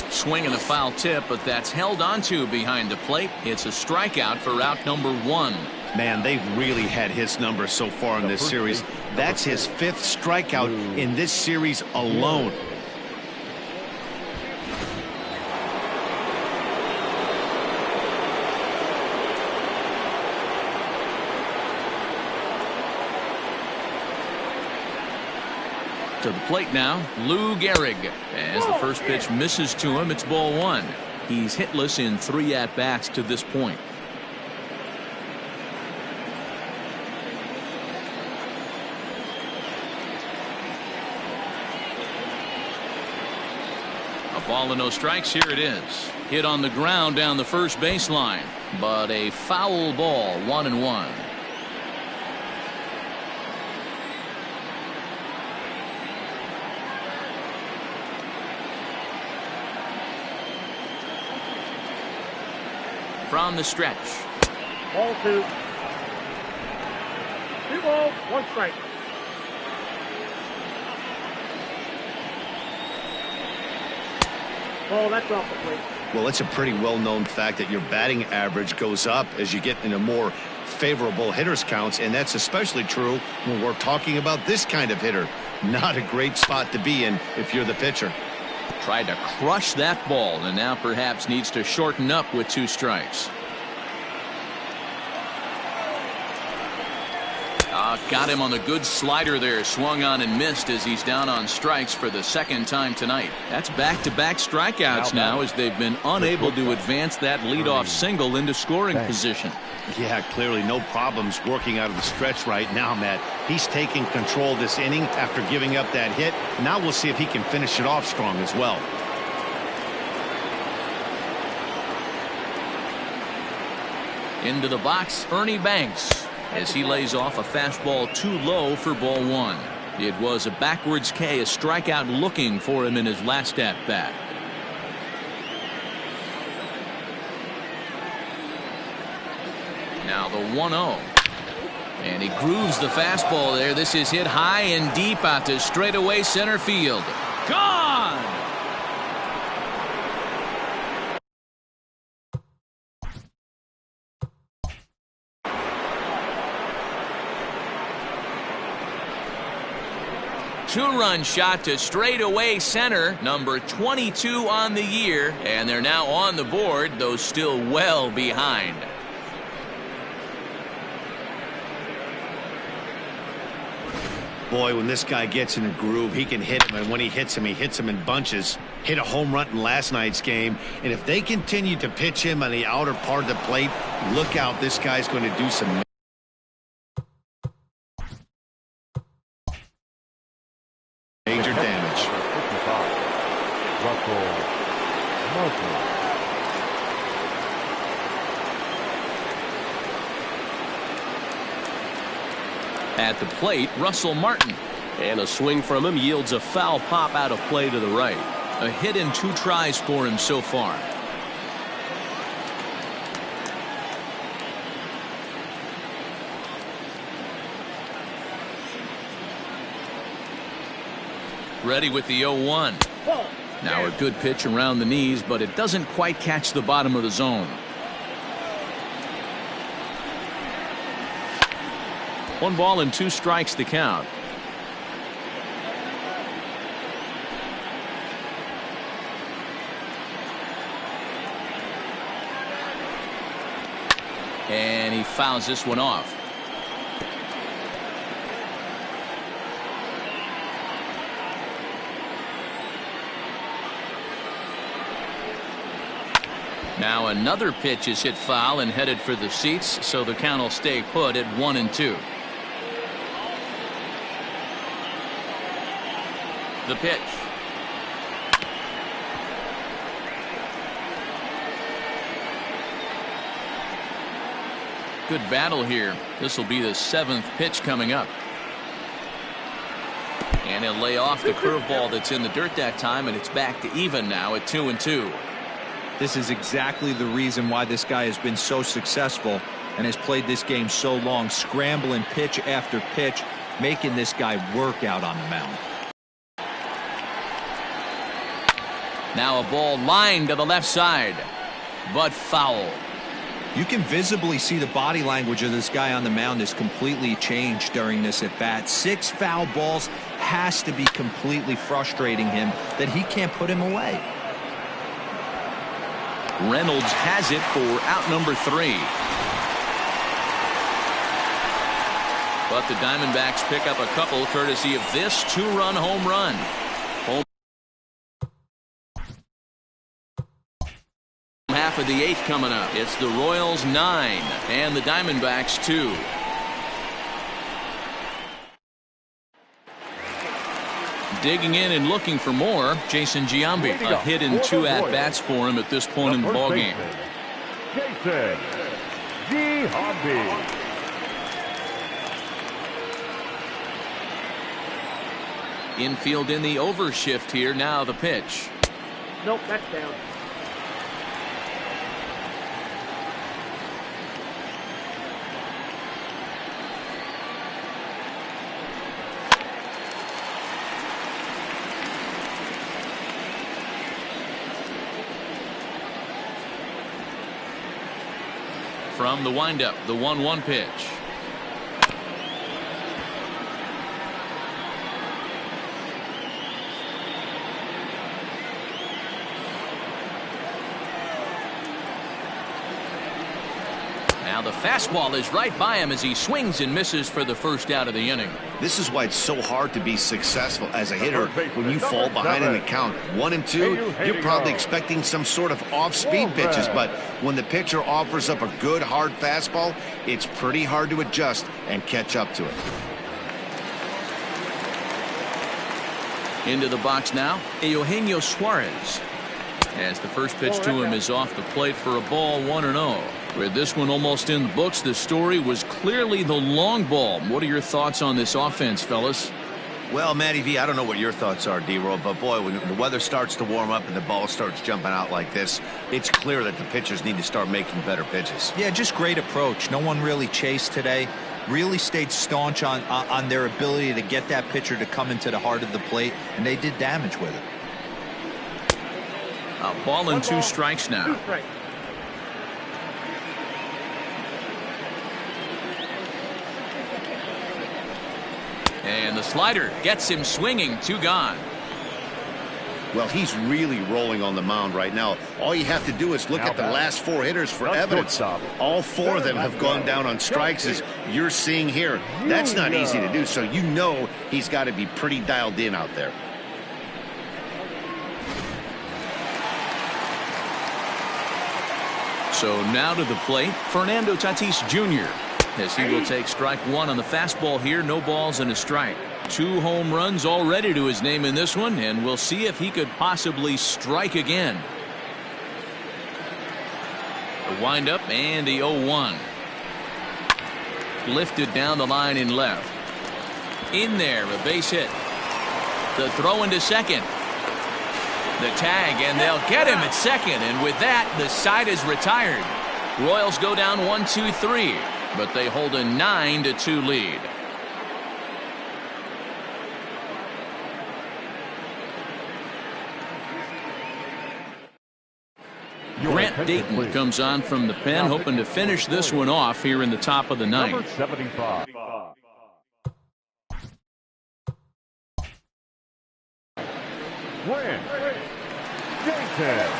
S1: Swing and a foul tip, but that's held onto behind the plate. It's a strikeout for out number one.
S2: Man, they've really had his number so far in this series. That's his 5th strikeout in this series alone.
S1: To the plate now, Lou Gehrig. As the first pitch misses to him, it's ball one. He's hitless in 3 at-bats to this point. A ball and no strikes. Here it is. Hit on the ground down the first baseline, but a foul ball. 1-1. From the stretch.
S5: Ball two. 2 balls, 1 strike. Oh, that's off the plate.
S2: Well, it's a pretty well-known fact that your batting average goes up as you get into more favorable hitters counts, and that's especially true when we're talking about this kind of hitter. Not a great spot to be in if you're the pitcher.
S1: Tried to crush that ball, and now perhaps needs to shorten up with 2 strikes. Got him on the good slider there. Swung on and missed as he's down on strikes for the 2nd time tonight. That's back-to-back strikeouts now as they've been unable to advance that leadoff single into scoring position.
S2: Yeah, clearly no problems working out of the stretch right now, Matt. He's taking control of this inning after giving up that hit. Now we'll see if he can finish it off strong as well.
S1: Into the box, Ernie Banks, as he lays off a fastball too low for ball one. It was a backwards K, a strikeout looking for him in his last at-bat. Now the 1-0. And he grooves the fastball there. This is hit high and deep out to straightaway center field. Gone! two-run shot to straightaway center, number 22 on the year, and they're now on the board, though still well behind.
S2: Boy, when this guy gets in a groove, he can hit him, and when he hits him in bunches. Hit a home run in last night's game, and if they continue to pitch him on the outer part of the plate, look out, this guy's going to do some major damage.
S1: At the plate, Russell Martin.
S6: And a swing from him yields a foul pop out of play to the right.
S1: A hit in 2 tries for him so far. Ready with the 0-1. Now a good pitch around the knees, but it doesn't quite catch the bottom of the zone. 1 ball and 2 strikes the count. And he fouls this one off. Now another pitch is hit foul and headed for the seats, so the count will stay put at 1-2. The pitch. Good battle here. This will be the 7th pitch coming up. And he'll lay off the curveball that's in the dirt that time, and it's back to even now at 2-2.
S4: This is exactly the reason why this guy has been so successful and has played this game so long, scrambling pitch after pitch, making this guy work out on the mound.
S1: Now a ball lined to the left side, but foul.
S4: You can visibly see the body language of this guy on the mound is completely changed during this at bat. 6 foul balls has to be completely frustrating him that he can't put him away.
S1: Reynolds has it for out number 3. But the Diamondbacks pick up a couple courtesy of this 2-run home run. Half of the 8th coming up. It's the Royals 9 and the Diamondbacks 2. Digging in and looking for more, Jason Giambi. A hit in 2 at-bats for him at this point in the ballgame.
S3: Jason Giambi.
S1: Infield in the overshift here. Now the pitch.
S5: Nope, that's down.
S1: From the windup, the 1-1 pitch. Now the fastball is right by him as he swings and misses for the first out of the inning.
S2: This is why it's so hard to be successful as a hitter when you fall behind in the count 1-2. You're probably expecting some sort of off-speed pitches, but when the pitcher offers up a good hard fastball, it's pretty hard to adjust and catch up to it.
S1: Into the box now, Eugenio Suarez. As the first pitch to him is off the plate for a ball, 1-0. With this one almost in the books, the story was clearly the long ball. What are your thoughts on this offense, fellas?
S2: Well, Matty V, I don't know what your thoughts are, D-Roll, but boy, when the weather starts to warm up and the ball starts jumping out like this, it's clear that the pitchers need to start making better pitches.
S4: Yeah, just great approach. No one really chased today. Really stayed staunch on their ability to get that pitcher to come into the heart of the plate, and they did damage with it.
S1: A ball and 2 strikes now.
S5: 2 strikes.
S1: And And the slider gets him swinging, 2 gone.
S2: Well, he's really rolling on the mound right now. All you have to do is look at the last 4 hitters for evidence. All 4 of them have gone down on strikes, as you're seeing here. That's not easy to do, so you know he's got to be pretty dialed in out there.
S1: So now to the plate, Fernando Tatis Jr., as he will take strike 1 on the fastball here. No balls and a strike. 2 home runs already to his name in this one, and we'll see if he could possibly strike again. The windup and the 0-1. Lifted down the line in left. In there, a base hit. The throw into second. The tag, and they'll get him at second, and with that, the side is retired. Royals go down 1-2-3, but they hold a 9-2 lead. Grant Dayton comes on from the pen, hoping to finish this one off here in the top of the ninth.
S3: Number 75. Grant Dayton.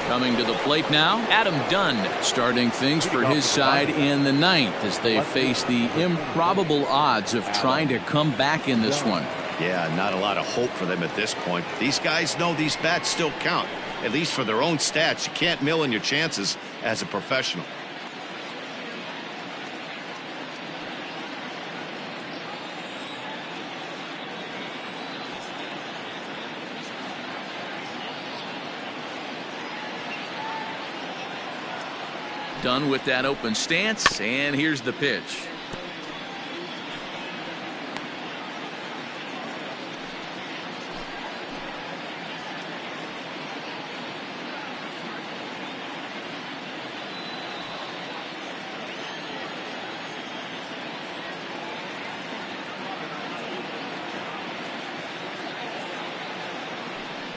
S1: Coming to the plate now, Adam Dunn starting things for his side in the ninth as they face the improbable odds of trying to come back in this one.
S2: Yeah, not a lot of hope for them at this point. These guys know these bats still count, at least for their own stats. You can't mill in your chances as a professional.
S1: Done with that open stance, and here's the pitch.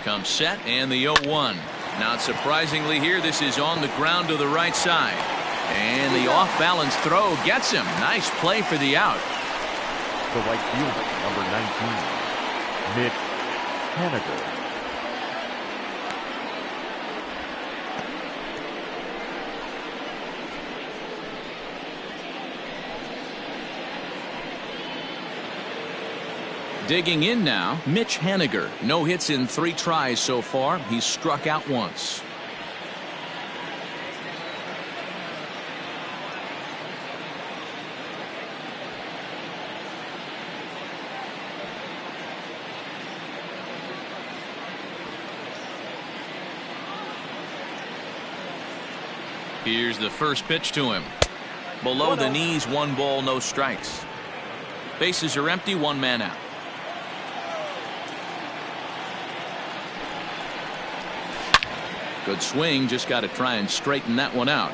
S1: Comes set, and the 0-1. Not surprisingly here, this is on the ground to the right side. And the off-balance throw gets him. Nice play for the out.
S3: The right fielder, number 19, Mitch Haniger.
S1: Digging in now, Mitch Haniger. No hits in 3 tries so far. He's struck out once. Here's the first pitch to him. Below the knees, 1 ball, no strikes. Bases are empty, 1 man out. Good swing, just got to try and straighten that one out.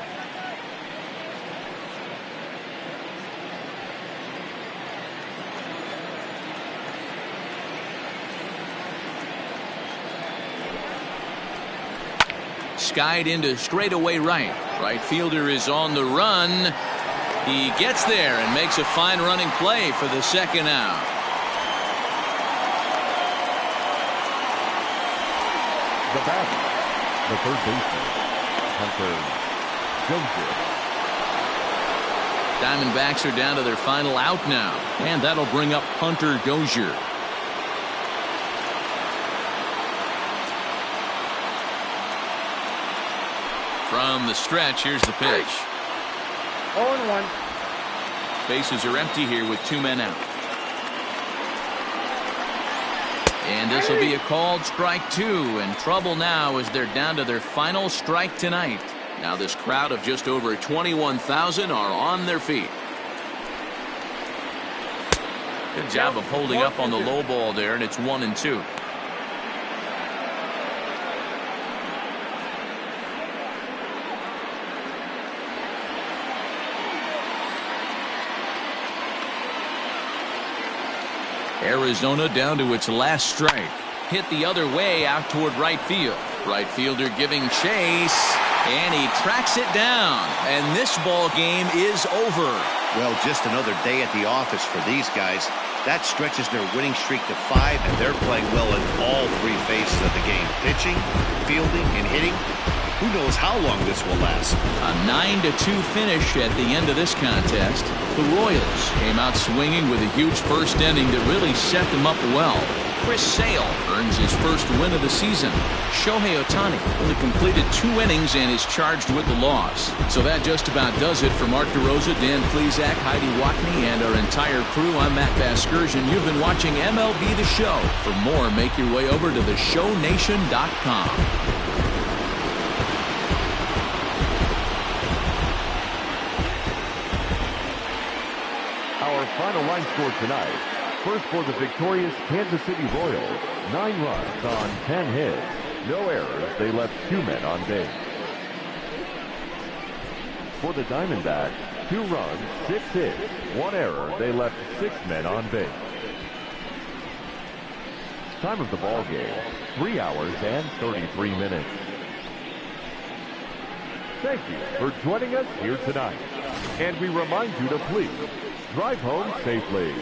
S1: Skied into straightaway right. Right fielder is on the run. He gets there and makes a fine running play for the second out.
S3: The batter, the third baseman, Hunter Dozier.
S1: Diamondbacks are down to their final out now, and that'll bring up Hunter Dozier. From the stretch, here's the pitch.
S5: 0-1.
S1: Bases are empty here with 2 men out. And this will be a called strike 2, and trouble now as they're down to their final strike tonight. Now this crowd of just over 21,000 are on their feet. Good job of holding up on the low ball there, and it's 1-2. Arizona down to its last strike. Hit the other way out toward right field. Right fielder giving chase. And he tracks it down. And this ball game is over.
S2: Well, just another day at the office for these guys. That stretches their winning streak to 5, and they're playing well in all 3 phases of the game. Pitching, fielding, and hitting. Who knows how long this will last?
S1: A 9-2 finish at the end of this contest. The Royals came out swinging with a huge first inning that really set them up well. Chris Sale earns his first win of the season. Shohei Ohtani only completed 2 innings and is charged with the loss. So that just about does it for Mark DeRosa, Dan Plesac, Heidi Watney, and our entire crew. I'm Matt Vasgersian. You've been watching MLB The Show. For more, make your way over to theshownation.com.
S3: Our final line score tonight. First for the victorious Kansas City Royals, 9 runs on 10 hits. No errors, they left 2 men on base. For the Diamondbacks, 2 runs, 6 hits, 1 error, they left 6 men on base. Time of the ball game, 3 hours and 33 minutes. Thank you for joining us here tonight. And we remind you to please drive home safely.